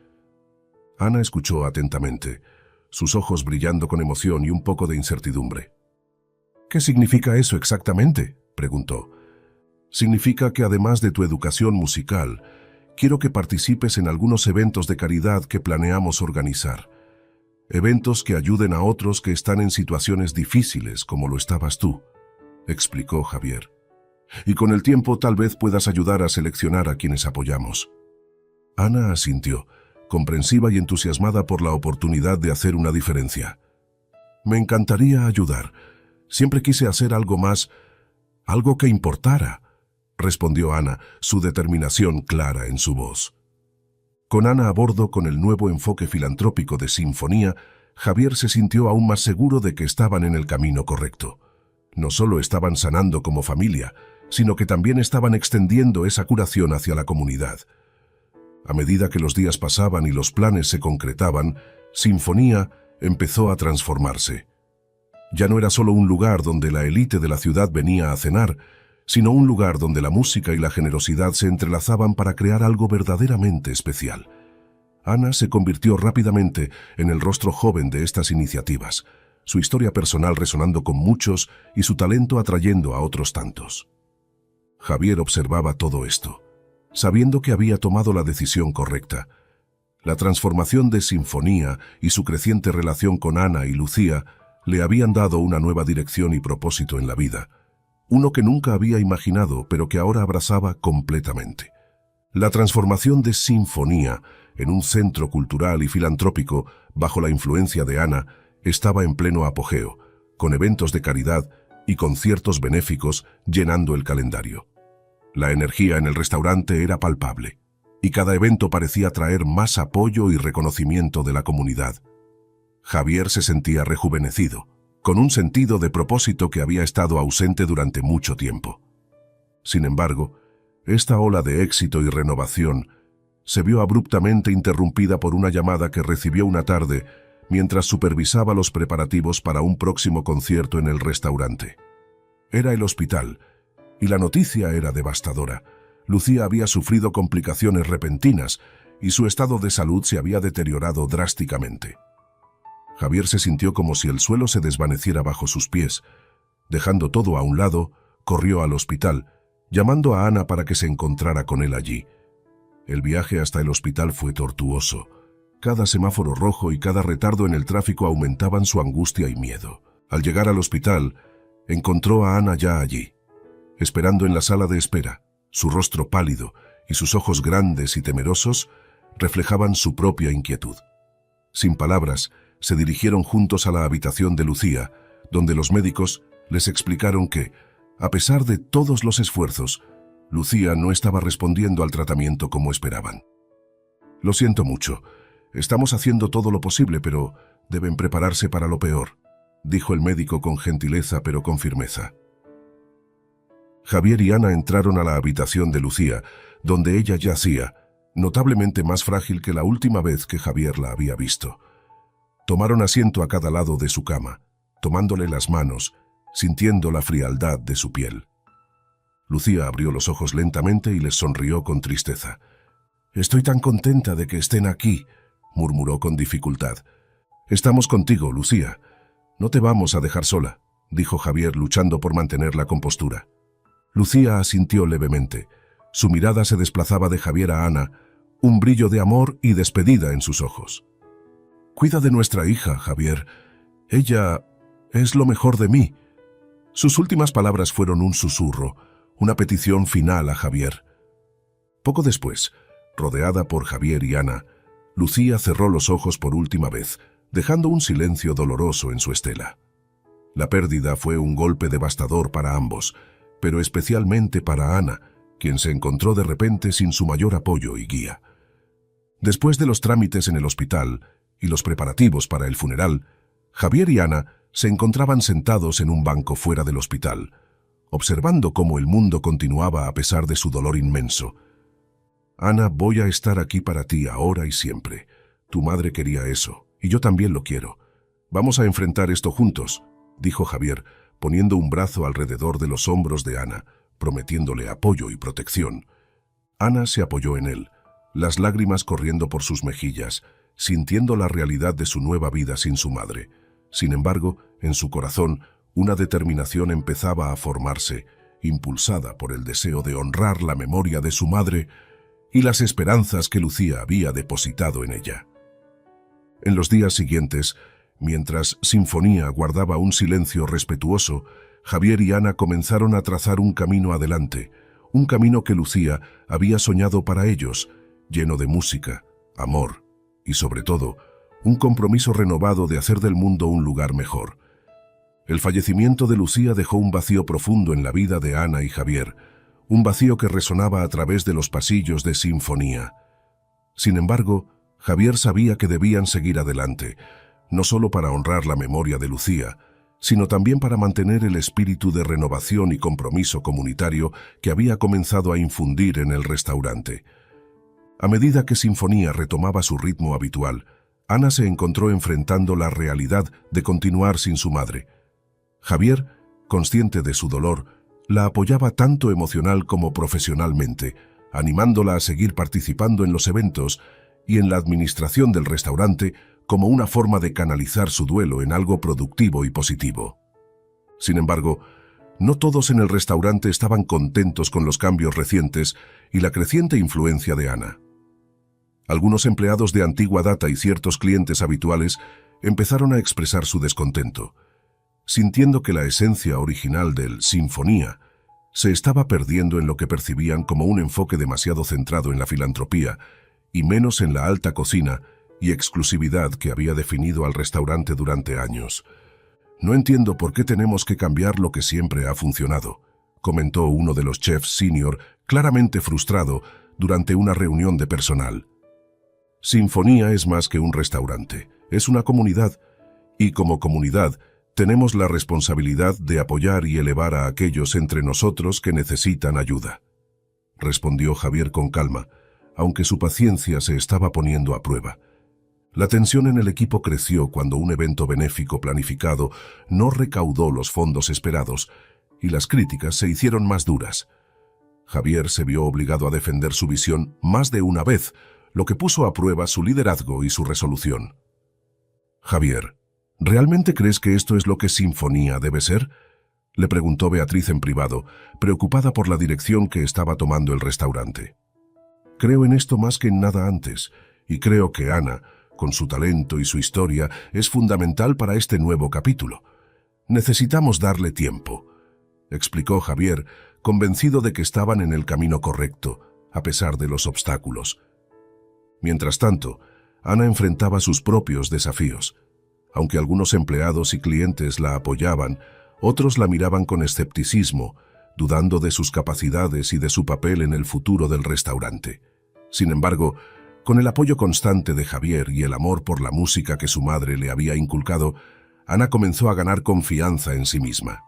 Ana escuchó atentamente, sus ojos brillando con emoción y un poco de incertidumbre. ¿Qué significa eso exactamente?, preguntó. Significa que además de tu educación musical, quiero que participes en algunos eventos de caridad que planeamos organizar. Eventos que ayuden a otros que están en situaciones difíciles como lo estabas tú, explicó Javier. Y con el tiempo tal vez puedas ayudar a seleccionar a quienes apoyamos. Ana asintió, comprensiva y entusiasmada por la oportunidad de hacer una diferencia. Me encantaría ayudar. Siempre quise hacer algo más, algo que importara, respondió Ana, su determinación clara en su voz. Con Ana a bordo con el nuevo enfoque filantrópico de Sinfonía, Javier se sintió aún más seguro de que estaban en el camino correcto. No solo estaban sanando como familia, sino que también estaban extendiendo esa curación hacia la comunidad. A medida que los días pasaban y los planes se concretaban, Sinfonía empezó a transformarse. Ya no era solo un lugar donde la élite de la ciudad venía a cenar, sino un lugar donde la música y la generosidad se entrelazaban para crear algo verdaderamente especial. Ana se convirtió rápidamente en el rostro joven de estas iniciativas, su historia personal resonando con muchos y su talento atrayendo a otros tantos. Javier observaba todo esto, sabiendo que había tomado la decisión correcta. La transformación de Sinfonía y su creciente relación con Ana y Lucía le habían dado una nueva dirección y propósito en la vida, uno que nunca había imaginado pero que ahora abrazaba completamente. La transformación de Sinfonía en un centro cultural y filantrópico bajo la influencia de Ana estaba en pleno apogeo, con eventos de caridad y conciertos benéficos llenando el calendario. La energía en el restaurante era palpable, y cada evento parecía traer más apoyo y reconocimiento de la comunidad. Javier se sentía rejuvenecido, con un sentido de propósito que había estado ausente durante mucho tiempo. Sin embargo, esta ola de éxito y renovación se vio abruptamente interrumpida por una llamada que recibió una tarde mientras supervisaba los preparativos para un próximo concierto en el restaurante. Era el hospital, y la noticia era devastadora. Lucía había sufrido complicaciones repentinas y su estado de salud se había deteriorado drásticamente. Javier se sintió como si el suelo se desvaneciera bajo sus pies. Dejando todo a un lado, corrió al hospital, llamando a Ana para que se encontrara con él allí. El viaje hasta el hospital fue tortuoso. Cada semáforo rojo y cada retardo en el tráfico aumentaban su angustia y miedo. Al llegar al hospital, encontró a Ana ya allí, esperando en la sala de espera. Su rostro pálido y sus ojos grandes y temerosos reflejaban su propia inquietud. Sin palabras, se dirigieron juntos a la habitación de Lucía, donde los médicos les explicaron que, a pesar de todos los esfuerzos, Lucía no estaba respondiendo al tratamiento como esperaban. «Lo siento mucho. Estamos haciendo todo lo posible, pero deben prepararse para lo peor», dijo el médico con gentileza pero con firmeza. Javier y Ana entraron a la habitación de Lucía, donde ella yacía, notablemente más frágil que la última vez que Javier la había visto. Tomaron asiento a cada lado de su cama, tomándole las manos, sintiendo la frialdad de su piel. Lucía abrió los ojos lentamente y les sonrió con tristeza. «Estoy tan contenta de que estén aquí», murmuró con dificultad. «Estamos contigo, Lucía. No te vamos a dejar sola», dijo Javier luchando por mantener la compostura. Lucía asintió levemente. Su mirada se desplazaba de Javier a Ana, un brillo de amor y despedida en sus ojos. «Cuida de nuestra hija, Javier. Ella es lo mejor de mí». Sus últimas palabras fueron un susurro, una petición final a Javier. Poco después, rodeada por Javier y Ana, Lucía cerró los ojos por última vez, dejando un silencio doloroso en su estela. La pérdida fue un golpe devastador para ambos, pero especialmente para Ana, quien se encontró de repente sin su mayor apoyo y guía. Después de los trámites en el hospital y los preparativos para el funeral, Javier y Ana se encontraban sentados en un banco fuera del hospital, observando cómo el mundo continuaba a pesar de su dolor inmenso. «Ana, voy a estar aquí para ti ahora y siempre. Tu madre quería eso, y yo también lo quiero. Vamos a enfrentar esto juntos», dijo Javier, poniendo un brazo alrededor de los hombros de Ana, prometiéndole apoyo y protección. Ana se apoyó en él, las lágrimas corriendo por sus mejillas, sintiendo la realidad de su nueva vida sin su madre. Sin embargo, en su corazón, una determinación empezaba a formarse, impulsada por el deseo de honrar la memoria de su madre y las esperanzas que Lucía había depositado en ella. En los días siguientes, mientras Sinfonía guardaba un silencio respetuoso, Javier y Ana comenzaron a trazar un camino adelante, un camino que Lucía había soñado para ellos, lleno de música, amor y, sobre todo, un compromiso renovado de hacer del mundo un lugar mejor. El fallecimiento de Lucía dejó un vacío profundo en la vida de Ana y Javier, un vacío que resonaba a través de los pasillos de Sinfonía. Sin embargo, Javier sabía que debían seguir adelante. no solo para honrar la memoria de Lucía, sino también para mantener el espíritu de renovación y compromiso comunitario que había comenzado a infundir en el restaurante. A medida que Sinfonía retomaba su ritmo habitual, Ana se encontró enfrentando la realidad de continuar sin su madre. Javier, consciente de su dolor, la apoyaba tanto emocional como profesionalmente, animándola a seguir participando en los eventos y en la administración del restaurante como una forma de canalizar su duelo en algo productivo y positivo. Sin embargo, no todos en el restaurante estaban contentos con los cambios recientes y la creciente influencia de Ana. Algunos empleados de antigua data y ciertos clientes habituales empezaron a expresar su descontento, sintiendo que la esencia original del Sinfonía se estaba perdiendo en lo que percibían como un enfoque demasiado centrado en la filantropía y menos en la alta cocina y exclusividad que había definido al restaurante durante años. «No entiendo por qué tenemos que cambiar lo que siempre ha funcionado», comentó uno de los chefs senior, claramente frustrado, durante una reunión de personal. Sinfonía es más que un restaurante, es una comunidad, y como comunidad tenemos la responsabilidad de apoyar y elevar a aquellos entre nosotros que necesitan ayuda, respondió Javier con calma, aunque su paciencia se estaba poniendo a prueba. La tensión en el equipo creció cuando un evento benéfico planificado no recaudó los fondos esperados y las críticas se hicieron más duras. Javier se vio obligado a defender su visión más de una vez, lo que puso a prueba su liderazgo y su resolución. «Javier, ¿realmente crees que esto es lo que Sinfonía debe ser?», le preguntó Beatriz en privado, preocupada por la dirección que estaba tomando el restaurante. «Creo en esto más que en nada antes, y creo que Ana, con su talento y su historia, es fundamental para este nuevo capítulo. Necesitamos darle tiempo», explicó Javier, convencido de que estaban en el camino correcto, a pesar de los obstáculos. Mientras tanto, Ana enfrentaba sus propios desafíos. Aunque algunos empleados y clientes la apoyaban, otros la miraban con escepticismo, dudando de sus capacidades y de su papel en el futuro del restaurante. Sin embargo, con el apoyo constante de Javier y el amor por la música que su madre le había inculcado, Ana comenzó a ganar confianza en sí misma.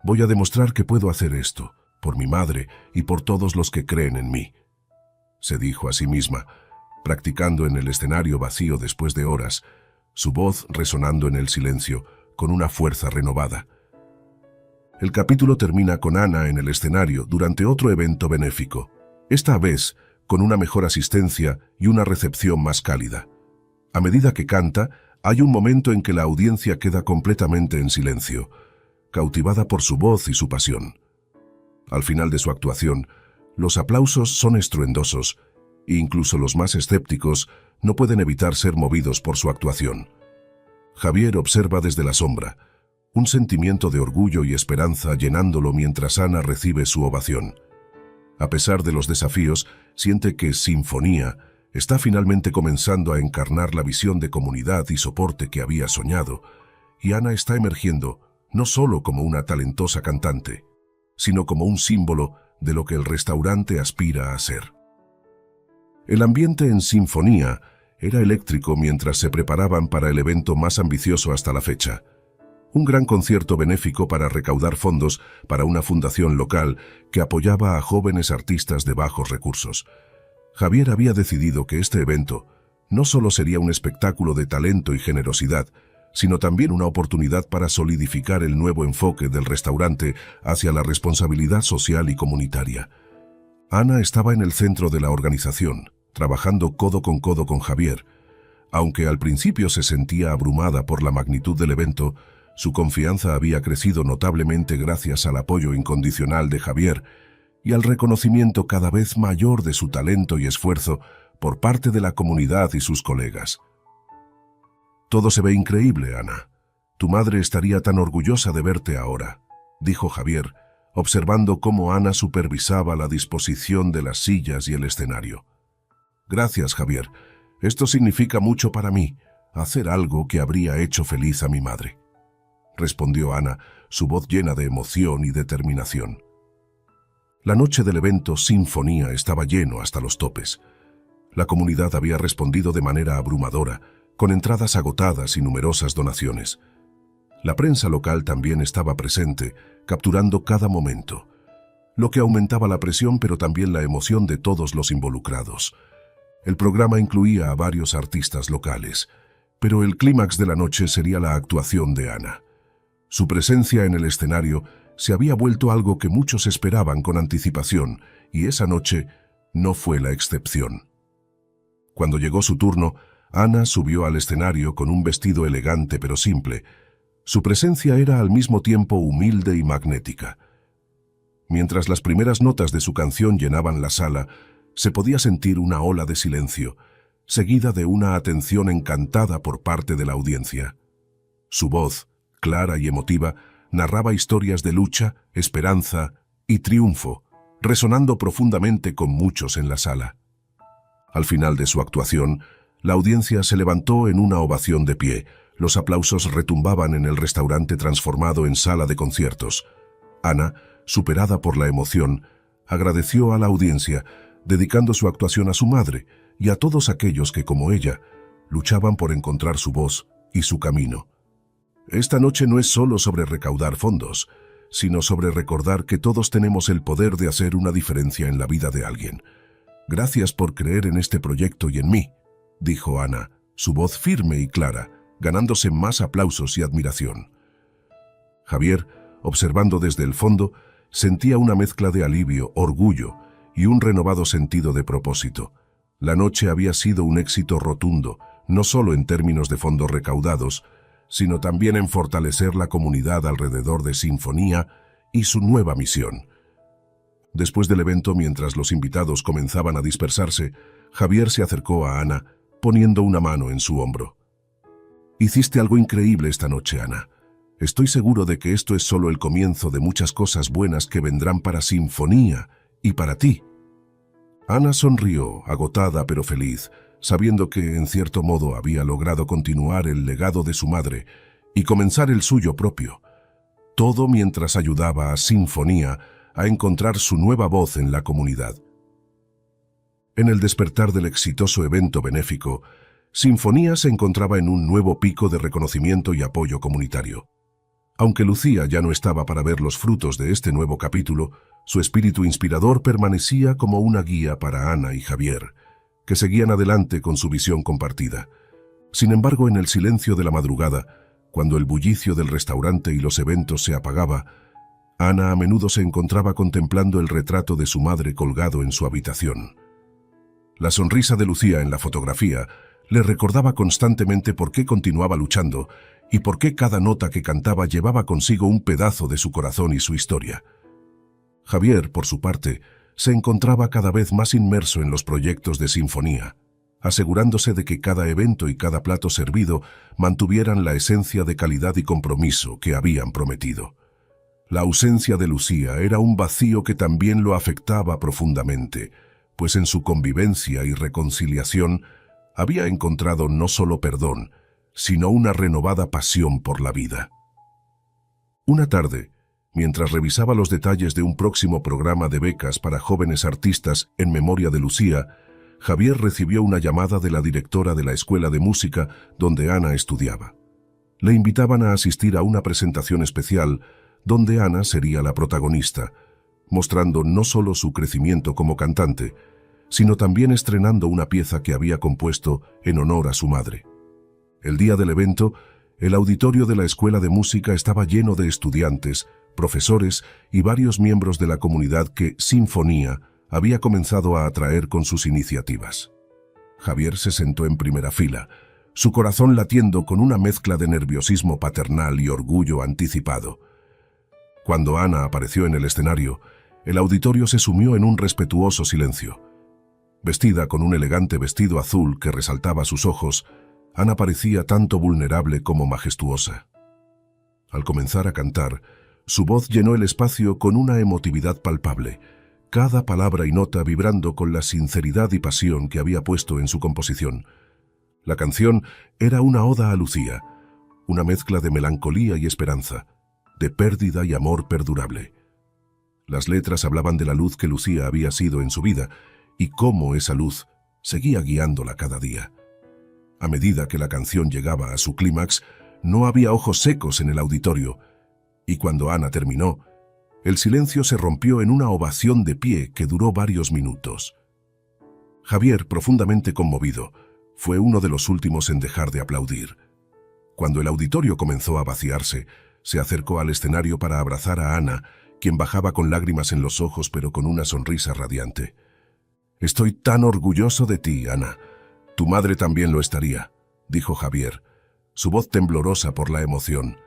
«Voy a demostrar que puedo hacer esto, por mi madre y por todos los que creen en mí», se dijo a sí misma, practicando en el escenario vacío después de horas, su voz resonando en el silencio, con una fuerza renovada. El capítulo termina con Ana en el escenario durante otro evento benéfico, esta vez con una mejor asistencia y una recepción más cálida. A medida que canta, hay un momento en que la audiencia queda completamente en silencio, cautivada por su voz y su pasión. Al final de su actuación, los aplausos son estruendosos, e incluso los más escépticos no pueden evitar ser movidos por su actuación. Javier observa desde la sombra, un sentimiento de orgullo y esperanza llenándolo mientras Ana recibe su ovación. A pesar de los desafíos, siente que Sinfonía está finalmente comenzando a encarnar la visión de comunidad y soporte que había soñado, y Ana está emergiendo no solo como una talentosa cantante, sino como un símbolo de lo que el restaurante aspira a ser. El ambiente en Sinfonía era eléctrico mientras se preparaban para el evento más ambicioso hasta la fecha. Un gran concierto benéfico para recaudar fondos para una fundación local que apoyaba a jóvenes artistas de bajos recursos. Javier había decidido que este evento no solo sería un espectáculo de talento y generosidad, sino también una oportunidad para solidificar el nuevo enfoque del restaurante hacia la responsabilidad social y comunitaria. Ana estaba en el centro de la organización, trabajando codo con Javier. Aunque al principio se sentía abrumada por la magnitud del evento, su confianza había crecido notablemente gracias al apoyo incondicional de Javier y al reconocimiento cada vez mayor de su talento y esfuerzo por parte de la comunidad y sus colegas. «Todo se ve increíble, Ana. Tu madre estaría tan orgullosa de verte ahora», dijo Javier, observando cómo Ana supervisaba la disposición de las sillas y el escenario. «Gracias, Javier. Esto significa mucho para mí, hacer algo que habría hecho feliz a mi madre», respondió Ana, su voz llena de emoción y determinación. La noche del evento Sinfonía estaba lleno hasta los topes. La comunidad había respondido de manera abrumadora, con entradas agotadas y numerosas donaciones. La prensa local también estaba presente, capturando cada momento, lo que aumentaba la presión pero también la emoción de todos los involucrados. El programa incluía a varios artistas locales, pero el clímax de la noche sería la actuación de Ana. Su presencia en el escenario se había vuelto algo que muchos esperaban con anticipación, y esa noche no fue la excepción. Cuando llegó su turno, Ana subió al escenario con un vestido elegante pero simple. Su presencia era al mismo tiempo humilde y magnética. Mientras las primeras notas de su canción llenaban la sala, se podía sentir una ola de silencio, seguida de una atención encantada por parte de la audiencia. Su voz, clara y emotiva, narraba historias de lucha, esperanza y triunfo, resonando profundamente con muchos en la sala. Al final de su actuación, la audiencia se levantó en una ovación de pie. Los aplausos retumbaban en el restaurante transformado en sala de conciertos. Ana, superada por la emoción, agradeció a la audiencia, dedicando su actuación a su madre y a todos aquellos que, como ella, luchaban por encontrar su voz y su camino. Esta noche no es solo sobre recaudar fondos, sino sobre recordar que todos tenemos el poder de hacer una diferencia en la vida de alguien. Gracias por creer en este proyecto y en mí, dijo Ana, su voz firme y clara, ganándose más aplausos y admiración. Javier, observando desde el fondo, sentía una mezcla de alivio, orgullo y un renovado sentido de propósito. La noche había sido un éxito rotundo, no solo en términos de fondos recaudados, sino también en fortalecer la comunidad alrededor de Sinfonía y su nueva misión. Después del evento, mientras los invitados comenzaban a dispersarse, Javier se acercó a Ana, poniendo una mano en su hombro. Hiciste algo increíble esta noche, Ana. Estoy seguro de que esto es solo el comienzo de muchas cosas buenas que vendrán para Sinfonía y para ti. Ana sonrió, agotada pero feliz, sabiendo que, en cierto modo, había logrado continuar el legado de su madre y comenzar el suyo propio. Todo mientras ayudaba a Sinfonía a encontrar su nueva voz en la comunidad. En el despertar del exitoso evento benéfico, Sinfonía se encontraba en un nuevo pico de reconocimiento y apoyo comunitario. Aunque Lucía ya no estaba para ver los frutos de este nuevo capítulo, su espíritu inspirador permanecía como una guía para Ana y Javier, que seguían adelante con su visión compartida. Sin embargo, en el silencio de la madrugada, cuando el bullicio del restaurante y los eventos se apagaba, Ana a menudo se encontraba contemplando el retrato de su madre colgado en su habitación. La sonrisa de Lucía en la fotografía le recordaba constantemente por qué continuaba luchando y por qué cada nota que cantaba llevaba consigo un pedazo de su corazón y su historia. Javier, por su parte, se encontraba cada vez más inmerso en los proyectos de Sinfonía, asegurándose de que cada evento y cada plato servido mantuvieran la esencia de calidad y compromiso que habían prometido. La ausencia de Lucía era un vacío que también lo afectaba profundamente, pues en su convivencia y reconciliación había encontrado no solo perdón, sino una renovada pasión por la vida. Una tarde, mientras revisaba los detalles de un próximo programa de becas para jóvenes artistas en memoria de Lucía, Javier recibió una llamada de la directora de la escuela de música donde Ana estudiaba. Le invitaban a asistir a una presentación especial donde Ana sería la protagonista, mostrando no solo su crecimiento como cantante, sino también estrenando una pieza que había compuesto en honor a su madre. El día del evento, el auditorio de la escuela de música estaba lleno de estudiantes, profesores y varios miembros de la comunidad que Sinfonía había comenzado a atraer con sus iniciativas. Javier se sentó en primera fila, su corazón latiendo con una mezcla de nerviosismo paternal y orgullo anticipado. Cuando Ana apareció en el escenario, el auditorio se sumió en un respetuoso silencio. Vestida con un elegante vestido azul que resaltaba sus ojos, Ana parecía tanto vulnerable como majestuosa. Al comenzar a cantar, su voz llenó el espacio con una emotividad palpable, cada palabra y nota vibrando con la sinceridad y pasión que había puesto en su composición. La canción era una oda a Lucía, una mezcla de melancolía y esperanza, de pérdida y amor perdurable. Las letras hablaban de la luz que Lucía había sido en su vida y cómo esa luz seguía guiándola cada día. A medida que la canción llegaba a su clímax, no había ojos secos en el auditorio, y cuando Ana terminó, el silencio se rompió en una ovación de pie que duró varios minutos. Javier, profundamente conmovido, fue uno de los últimos en dejar de aplaudir. Cuando el auditorio comenzó a vaciarse, se acercó al escenario para abrazar a Ana, quien bajaba con lágrimas en los ojos pero con una sonrisa radiante. «Estoy tan orgulloso de ti, Ana. Tu madre también lo estaría», dijo Javier, su voz temblorosa por la emoción.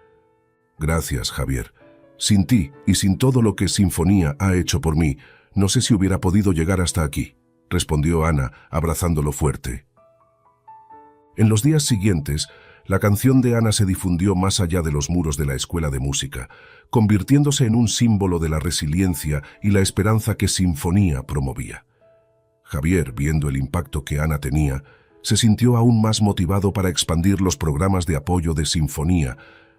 «Gracias, Javier. Sin ti y sin todo lo que Sinfonía ha hecho por mí, no sé si hubiera podido llegar hasta aquí», respondió Ana, abrazándolo fuerte. En los días siguientes, la canción de Ana se difundió más allá de los muros de la escuela de música, convirtiéndose en un símbolo de la resiliencia y la esperanza que Sinfonía promovía. Javier, viendo el impacto que Ana tenía, se sintió aún más motivado para expandir los programas de apoyo de Sinfonía,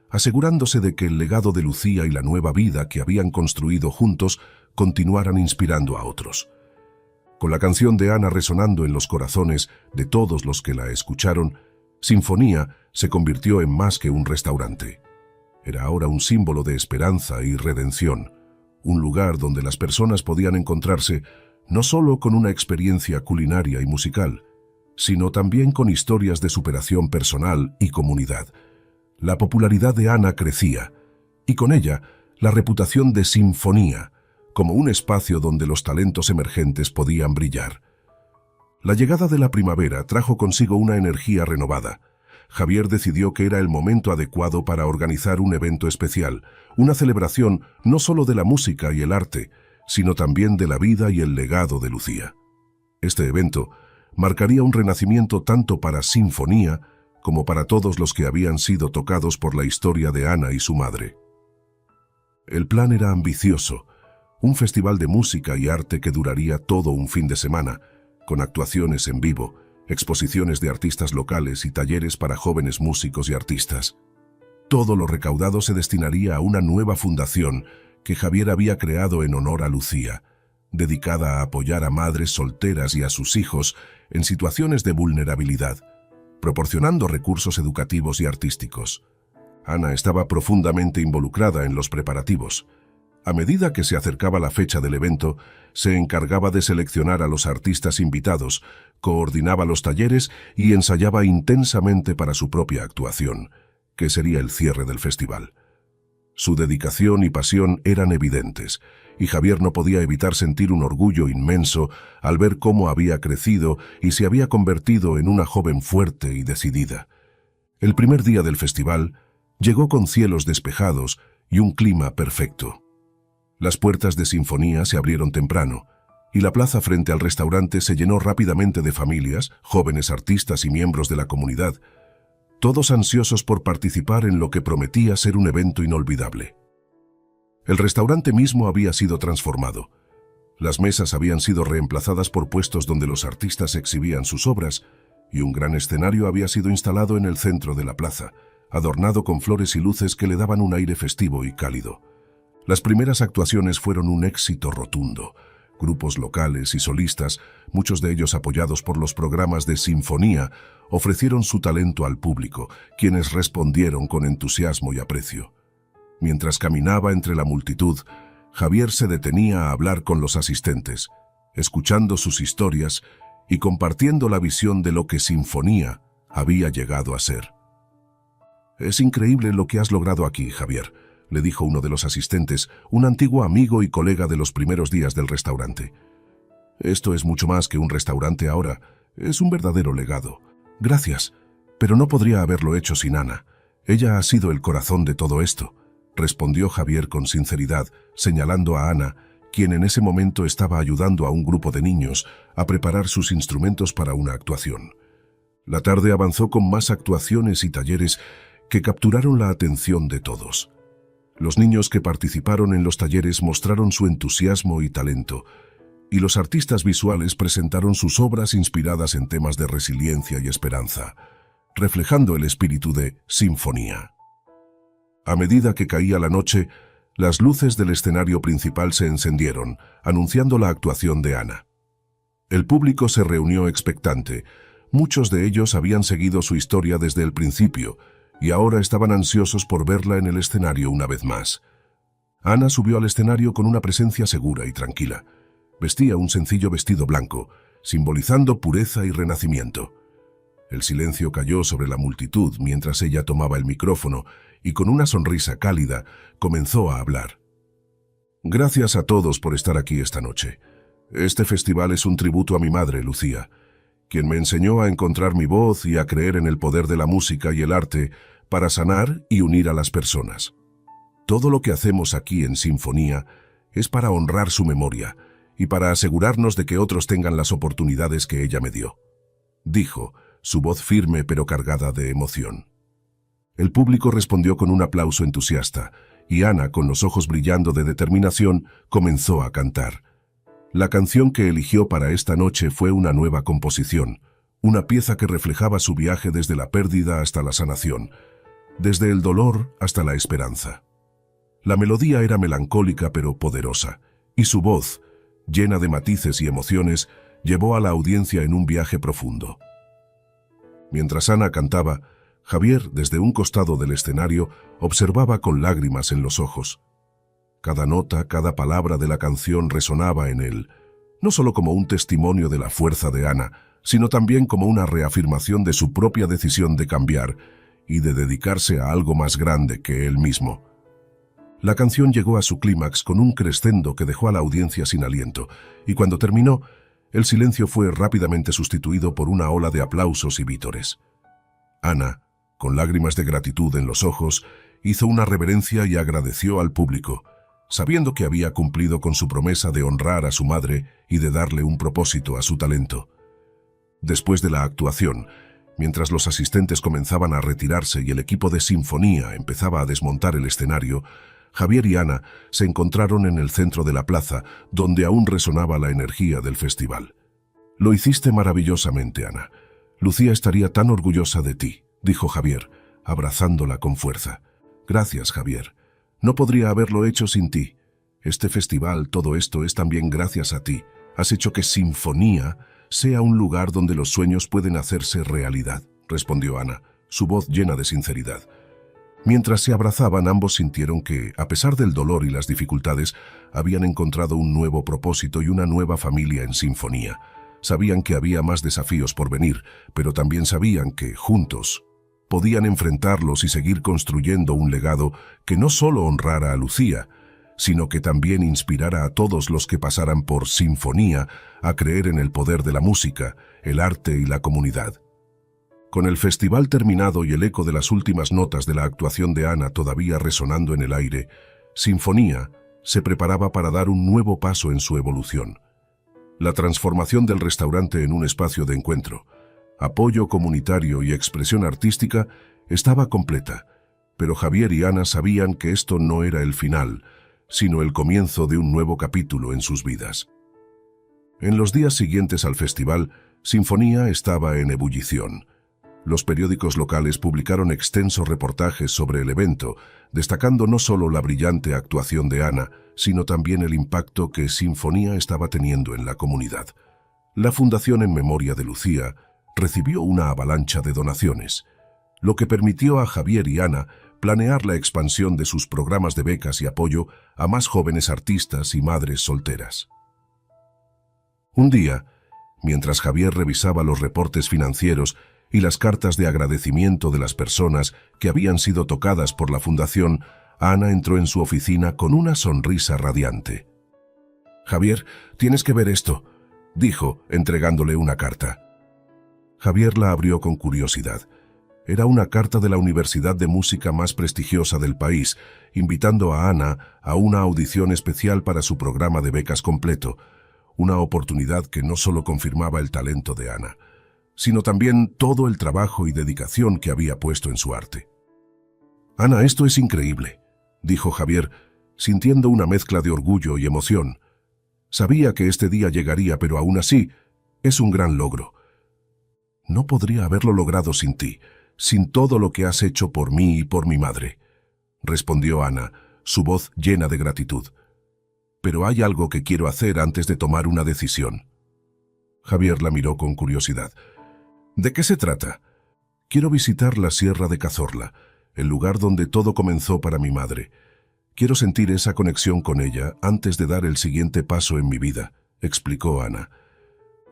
asegurándose de que el legado de Lucía y la nueva vida que habían construido juntos continuaran inspirando a otros. Con la canción de Ana resonando en los corazones de todos los que la escucharon, Sinfonía se convirtió en más que un restaurante. Era ahora un símbolo de esperanza y redención, un lugar donde las personas podían encontrarse no solo con una experiencia culinaria y musical, sino también con historias de superación personal y comunidad. La popularidad de Ana crecía, y con ella la reputación de Sinfonía, como un espacio donde los talentos emergentes podían brillar. La llegada de la primavera trajo consigo una energía renovada. Javier decidió que era el momento adecuado para organizar un evento especial, una celebración no solo de la música y el arte, sino también de la vida y el legado de Lucía. Este evento marcaría un renacimiento tanto para Sinfonía como para todos los que habían sido tocados por la historia de Ana y su madre. El plan era ambicioso, un festival de música y arte que duraría todo un fin de semana, con actuaciones en vivo, exposiciones de artistas locales y talleres para jóvenes músicos y artistas. Todo lo recaudado se destinaría a una nueva fundación que Javier había creado en honor a Lucía, dedicada a apoyar a madres solteras y a sus hijos en situaciones de vulnerabilidad, proporcionando recursos educativos y artísticos. Ana estaba profundamente involucrada en los preparativos. A medida que se acercaba la fecha del evento, se encargaba de seleccionar a los artistas invitados, coordinaba los talleres y ensayaba intensamente para su propia actuación, que sería el cierre del festival. Su dedicación y pasión eran evidentes, y Javier no podía evitar sentir un orgullo inmenso al ver cómo había crecido y se había convertido en una joven fuerte y decidida. El primer día del festival llegó con cielos despejados y un clima perfecto. Las puertas de Sinfonía se abrieron temprano, y la plaza frente al restaurante se llenó rápidamente de familias, jóvenes artistas y miembros de la comunidad, todos ansiosos por participar en lo que prometía ser un evento inolvidable. El restaurante mismo había sido transformado. Las mesas habían sido reemplazadas por puestos donde los artistas exhibían sus obras, y un gran escenario había sido instalado en el centro de la plaza, adornado con flores y luces que le daban un aire festivo y cálido. Las primeras actuaciones fueron un éxito rotundo. Grupos locales y solistas, muchos de ellos apoyados por los programas de Sinfonía, ofrecieron su talento al público, quienes respondieron con entusiasmo y aprecio. Mientras caminaba entre la multitud, Javier se detenía a hablar con los asistentes, escuchando sus historias y compartiendo la visión de lo que Sinfonía había llegado a ser. «Es increíble lo que has logrado aquí, Javier», le dijo uno de los asistentes, un antiguo amigo y colega de los primeros días del restaurante. «Esto es mucho más que un restaurante ahora, es un verdadero legado. Gracias, pero no podría haberlo hecho sin Ana. Ella ha sido el corazón de todo esto», respondió Javier con sinceridad, señalando a Ana, quien en ese momento estaba ayudando a un grupo de niños a preparar sus instrumentos para una actuación. La tarde avanzó con más actuaciones y talleres que capturaron la atención de todos. Los niños que participaron en los talleres mostraron su entusiasmo y talento, y los artistas visuales presentaron sus obras inspiradas en temas de resiliencia y esperanza, reflejando el espíritu de Sinfonía. A medida que caía la noche, las luces del escenario principal se encendieron, anunciando la actuación de Ana. El público se reunió expectante, Muchos de ellos habían seguido su historia desde el principio y ahora estaban ansiosos por verla en el escenario una vez más. Ana subió al escenario con una presencia segura y tranquila. Vestía un sencillo vestido blanco, simbolizando pureza y renacimiento. El silencio cayó sobre la multitud mientras ella tomaba el micrófono y con una sonrisa cálida comenzó a hablar. Gracias a todos por estar aquí esta noche. Este festival es un tributo a mi madre, Lucía, quien me enseñó a encontrar mi voz y a creer en el poder de la música y el arte para sanar y unir a las personas. Todo lo que hacemos aquí en Sinfonía es para honrar su memoria y para asegurarnos de que otros tengan las oportunidades que ella me dio, dijo, su voz firme pero cargada de emoción. El público respondió con un aplauso entusiasta y Ana, con los ojos brillando de determinación, comenzó a cantar. La canción que eligió para esta noche fue una nueva composición, una pieza que reflejaba su viaje desde la pérdida hasta la sanación, desde el dolor hasta la esperanza. La melodía era melancólica pero poderosa, y su voz, llena de matices y emociones, llevó a la audiencia en un viaje profundo. Mientras Ana cantaba, Javier, desde un costado del escenario, observaba con lágrimas en los ojos. Cada nota, cada palabra de la canción resonaba en él, no solo como un testimonio de la fuerza de Ana, sino también como una reafirmación de su propia decisión de cambiar y de dedicarse a algo más grande que él mismo. La canción llegó a su clímax con un crescendo que dejó a la audiencia sin aliento, y cuando terminó, el silencio fue rápidamente sustituido por una ola de aplausos y vítores. Ana, con lágrimas de gratitud en los ojos, hizo una reverencia y agradeció al público, sabiendo que había cumplido con su promesa de honrar a su madre y de darle un propósito a su talento. Después de la actuación, mientras los asistentes comenzaban a retirarse y el equipo de Sinfonía empezaba a desmontar el escenario, Javier y Ana se encontraron en el centro de la plaza, donde aún resonaba la energía del festival. «Lo hiciste maravillosamente, Ana. Lucía estaría tan orgullosa de ti», dijo Javier, abrazándola con fuerza. «Gracias, Javier. No podría haberlo hecho sin ti. Este festival, todo esto es también gracias a ti. Has hecho que Sinfonía sea un lugar donde los sueños pueden hacerse realidad», respondió Ana, su voz llena de sinceridad. Mientras se abrazaban, ambos sintieron que, a pesar del dolor y las dificultades, habían encontrado un nuevo propósito y una nueva familia en Sinfonía. Sabían que había más desafíos por venir, pero también sabían que, juntos, podían enfrentarlos y seguir construyendo un legado que no solo honrara a Lucía, sino que también inspirara a todos los que pasaran por Sinfonía a creer en el poder de la música, el arte y la comunidad. Con el festival terminado y el eco de las últimas notas de la actuación de Ana todavía resonando en el aire, Sinfonía se preparaba para dar un nuevo paso en su evolución. La transformación del restaurante en un espacio de encuentro, apoyo comunitario y expresión artística estaba completa, pero Javier y Ana sabían que esto no era el final, sino el comienzo de un nuevo capítulo en sus vidas. En los días siguientes al festival, Sinfonía estaba en ebullición. Los periódicos locales publicaron extensos reportajes sobre el evento, destacando no solo la brillante actuación de Ana, sino también el impacto que Sinfonía estaba teniendo en la comunidad. La Fundación en Memoria de Lucía recibió una avalancha de donaciones, lo que permitió a Javier y Ana planear la expansión de sus programas de becas y apoyo a más jóvenes artistas y madres solteras. Un día, mientras Javier revisaba los reportes financieros y las cartas de agradecimiento de las personas que habían sido tocadas por la fundación, Ana entró en su oficina con una sonrisa radiante. «Javier, tienes que ver esto», dijo, entregándole una carta. Javier la abrió con curiosidad. Era una carta de la universidad de música más prestigiosa del país, invitando a Ana a una audición especial para su programa de becas completo, una oportunidad que no solo confirmaba el talento de Ana, sino también todo el trabajo y dedicación que había puesto en su arte. «Ana, esto es increíble», dijo Javier, sintiendo una mezcla de orgullo y emoción. Sabía que este día llegaría, pero aún así, es un gran logro. «No podría haberlo logrado sin ti, sin todo lo que has hecho por mí y por mi madre», respondió Ana, su voz llena de gratitud. «Pero hay algo que quiero hacer antes de tomar una decisión». Javier la miró con curiosidad. ¿De qué se trata? Quiero visitar la Sierra de Cazorla, el lugar donde todo comenzó para mi madre. Quiero sentir esa conexión con ella antes de dar el siguiente paso en mi vida, explicó Ana.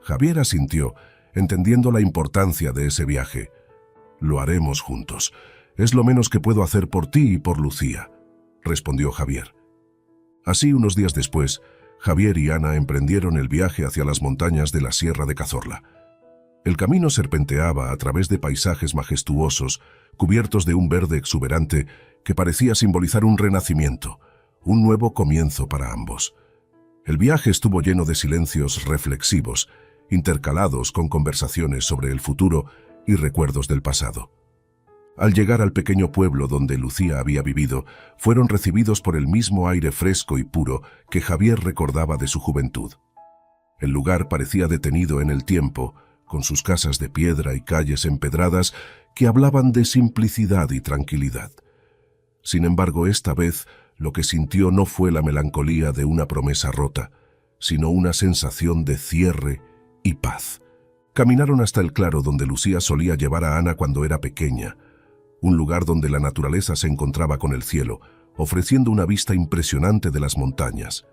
Javier asintió, entendiendo la importancia de ese viaje. Lo haremos juntos. Es lo menos que puedo hacer por ti y por Lucía, respondió Javier. Así, unos días después, Javier y Ana emprendieron el viaje hacia las montañas de la Sierra de Cazorla. El camino serpenteaba a través de paisajes majestuosos, cubiertos de un verde exuberante que parecía simbolizar un renacimiento, un nuevo comienzo para ambos. El viaje estuvo lleno de silencios reflexivos, intercalados con conversaciones sobre el futuro y recuerdos del pasado. Al llegar al pequeño pueblo donde Lucía había vivido, fueron recibidos por el mismo aire fresco y puro que Javier recordaba de su juventud. El lugar parecía detenido en el tiempo, con sus casas de piedra y calles empedradas que hablaban de simplicidad y tranquilidad. Sin embargo, esta vez lo que sintió no fue la melancolía de una promesa rota, sino una sensación de cierre y paz. Caminaron hasta el claro donde Lucía solía llevar a Ana cuando era pequeña, un lugar donde la naturaleza se encontraba con el cielo, ofreciendo una vista impresionante de las montañas.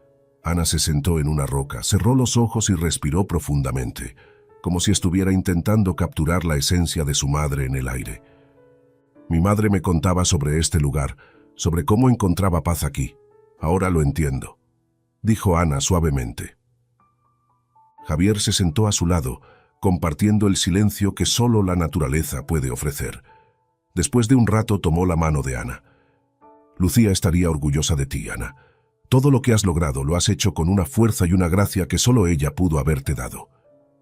Ana se sentó en una roca, cerró los ojos y respiró profundamente, como si estuviera intentando capturar la esencia de su madre en el aire. Mi madre me contaba sobre este lugar, sobre cómo encontraba paz aquí. Ahora lo entiendo, dijo Ana suavemente. Javier se sentó a su lado, compartiendo el silencio que solo la naturaleza puede ofrecer. Después de un rato tomó la mano de Ana. Lucía estaría orgullosa de ti, Ana. Todo lo que has logrado lo has hecho con una fuerza y una gracia que solo ella pudo haberte dado,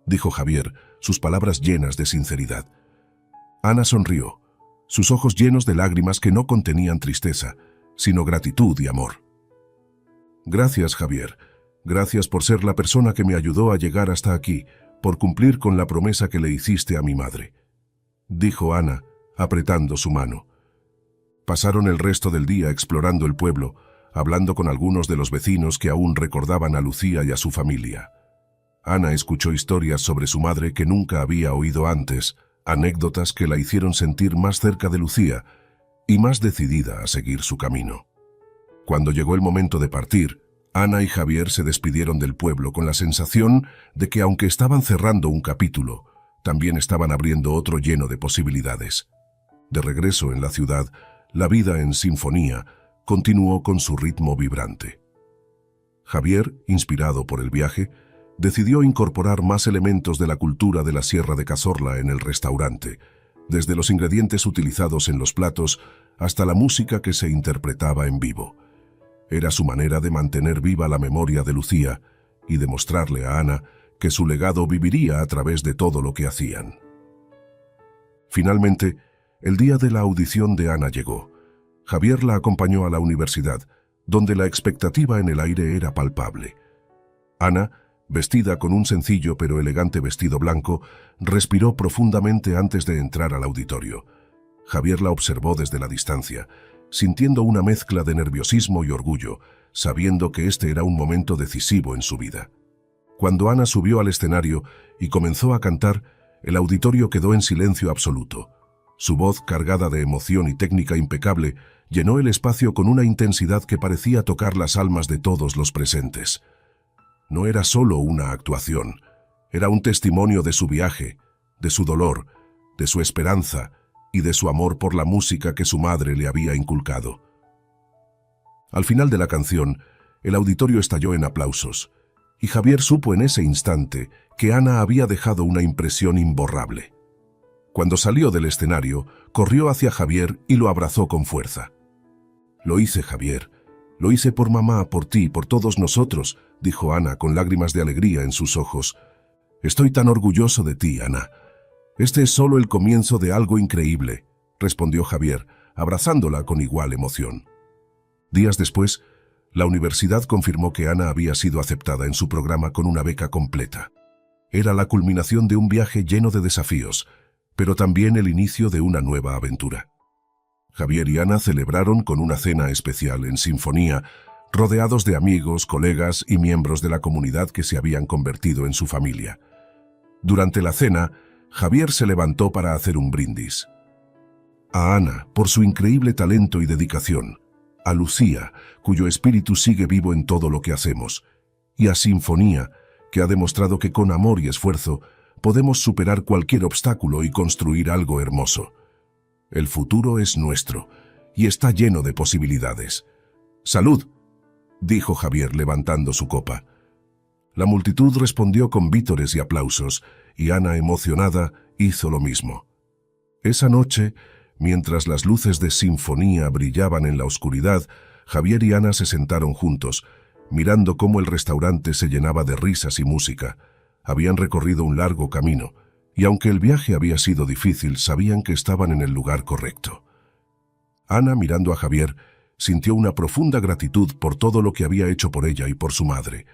dijo Javier, sus palabras llenas de sinceridad. Ana sonrió, sus ojos llenos de lágrimas que no contenían tristeza, sino gratitud y amor. Gracias, Javier. Gracias por ser la persona que me ayudó a llegar hasta aquí, por cumplir con la promesa que le hiciste a mi madre, dijo Ana, apretando su mano. Pasaron el resto del día explorando el pueblo, hablando con algunos de los vecinos que aún recordaban a Lucía y a su familia. Ana escuchó historias sobre su madre que nunca había oído antes, anécdotas que la hicieron sentir más cerca de Lucía y más decidida a seguir su camino. Cuando llegó el momento de partir, Ana y Javier se despidieron del pueblo con la sensación de que aunque estaban cerrando un capítulo, también estaban abriendo otro lleno de posibilidades. De regreso en la ciudad, la vida en sinfonía continuó con su ritmo vibrante. Javier, inspirado por el viaje, decidió incorporar más elementos de la cultura de la Sierra de Cazorla en el restaurante, desde los ingredientes utilizados en los platos hasta la música que se interpretaba en vivo. Era su manera de mantener viva la memoria de Lucía y demostrarle a Ana que su legado viviría a través de todo lo que hacían. Finalmente, el día de la audición de Ana llegó. Javier la acompañó a la universidad, donde la expectativa en el aire era palpable. Ana, vestida con un sencillo pero elegante vestido blanco, respiró profundamente antes de entrar al auditorio. Javier la observó desde la distancia, sintiendo una mezcla de nerviosismo y orgullo, sabiendo que este era un momento decisivo en su vida. Cuando Ana subió al escenario y comenzó a cantar, el auditorio quedó en silencio absoluto. Su voz, cargada de emoción y técnica impecable, llenó el espacio con una intensidad que parecía tocar las almas de todos los presentes. No era solo una actuación, era un testimonio de su viaje, de su dolor, de su esperanza y de su amor por la música que su madre le había inculcado. Al final de la canción, el auditorio estalló en aplausos, y Javier supo en ese instante que Ana había dejado una impresión imborrable. Cuando salió del escenario, corrió hacia Javier y lo abrazó con fuerza. «Lo hice, Javier. Lo hice por mamá, por ti, por todos nosotros», dijo Ana con lágrimas de alegría en sus ojos. «Estoy tan orgulloso de ti, Ana. Este es solo el comienzo de algo increíble», respondió Javier, abrazándola con igual emoción. Días después, la universidad confirmó que Ana había sido aceptada en su programa con una beca completa. Era la culminación de un viaje lleno de desafíos, pero también el inicio de una nueva aventura. Javier y Ana celebraron con una cena especial en sinfonía, rodeados de amigos, colegas y miembros de la comunidad que se habían convertido en su familia. Durante la cena, Javier se levantó para hacer un brindis. A Ana, por su increíble talento y dedicación. A Lucía, cuyo espíritu sigue vivo en todo lo que hacemos. Y a Sinfonía, que ha demostrado que con amor y esfuerzo podemos superar cualquier obstáculo y construir algo hermoso. El futuro es nuestro y está lleno de posibilidades. ¡Salud!, dijo Javier levantando su copa. La multitud respondió con vítores y aplausos, y Ana, emocionada, hizo lo mismo. Esa noche, mientras las luces de Sinfonía brillaban en la oscuridad, Javier y Ana se sentaron juntos, mirando cómo el restaurante se llenaba de risas y música. Habían recorrido un largo camino, y aunque el viaje había sido difícil, sabían que estaban en el lugar correcto. Ana, mirando a Javier, sintió una profunda gratitud por todo lo que había hecho por ella y por su madre.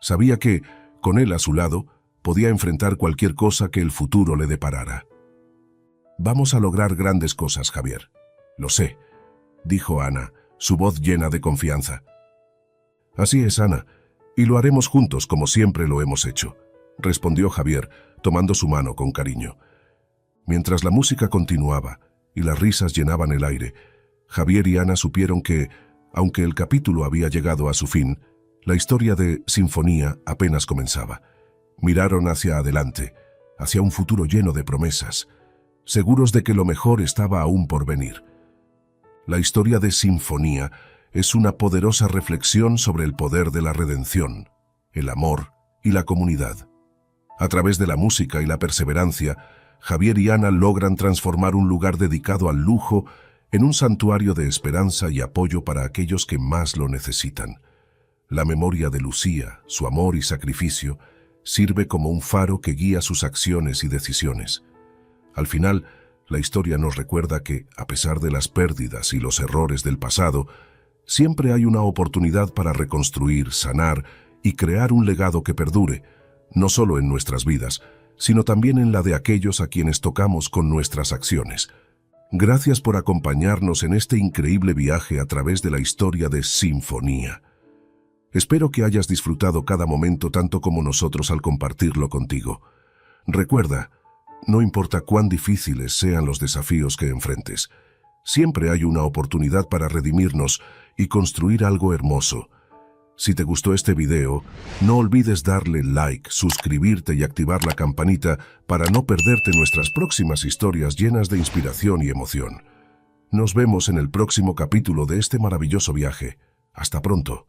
Sabía que, con él a su lado, podía enfrentar cualquier cosa que el futuro le deparara. «Vamos a lograr grandes cosas, Javier. Lo sé», dijo Ana, su voz llena de confianza. «Así es, Ana, y lo haremos juntos como siempre lo hemos hecho», respondió Javier, tomando su mano con cariño. Mientras la música continuaba y las risas llenaban el aire, Javier y Ana supieron que, aunque el capítulo había llegado a su fin, la historia de Sinfonía apenas comenzaba. Miraron hacia adelante, hacia un futuro lleno de promesas, seguros de que lo mejor estaba aún por venir. La historia de Sinfonía es una poderosa reflexión sobre el poder de la redención, el amor y la comunidad. A través de la música y la perseverancia, Javier y Ana logran transformar un lugar dedicado al lujo en un santuario de esperanza y apoyo para aquellos que más lo necesitan. La memoria de Lucía, su amor y sacrificio, sirve como un faro que guía sus acciones y decisiones. Al final, la historia nos recuerda que, a pesar de las pérdidas y los errores del pasado, siempre hay una oportunidad para reconstruir, sanar y crear un legado que perdure, no solo en nuestras vidas, sino también en la de aquellos a quienes tocamos con nuestras acciones. Gracias por acompañarnos en este increíble viaje a través de la historia de Sinfonía. Espero que hayas disfrutado cada momento tanto como nosotros al compartirlo contigo. Recuerda, no importa cuán difíciles sean los desafíos que enfrentes, siempre hay una oportunidad para redimirnos y construir algo hermoso. Si te gustó este video, no olvides darle like, suscribirte y activar la campanita para no perderte nuestras próximas historias llenas de inspiración y emoción. Nos vemos en el próximo capítulo de este maravilloso viaje. Hasta pronto.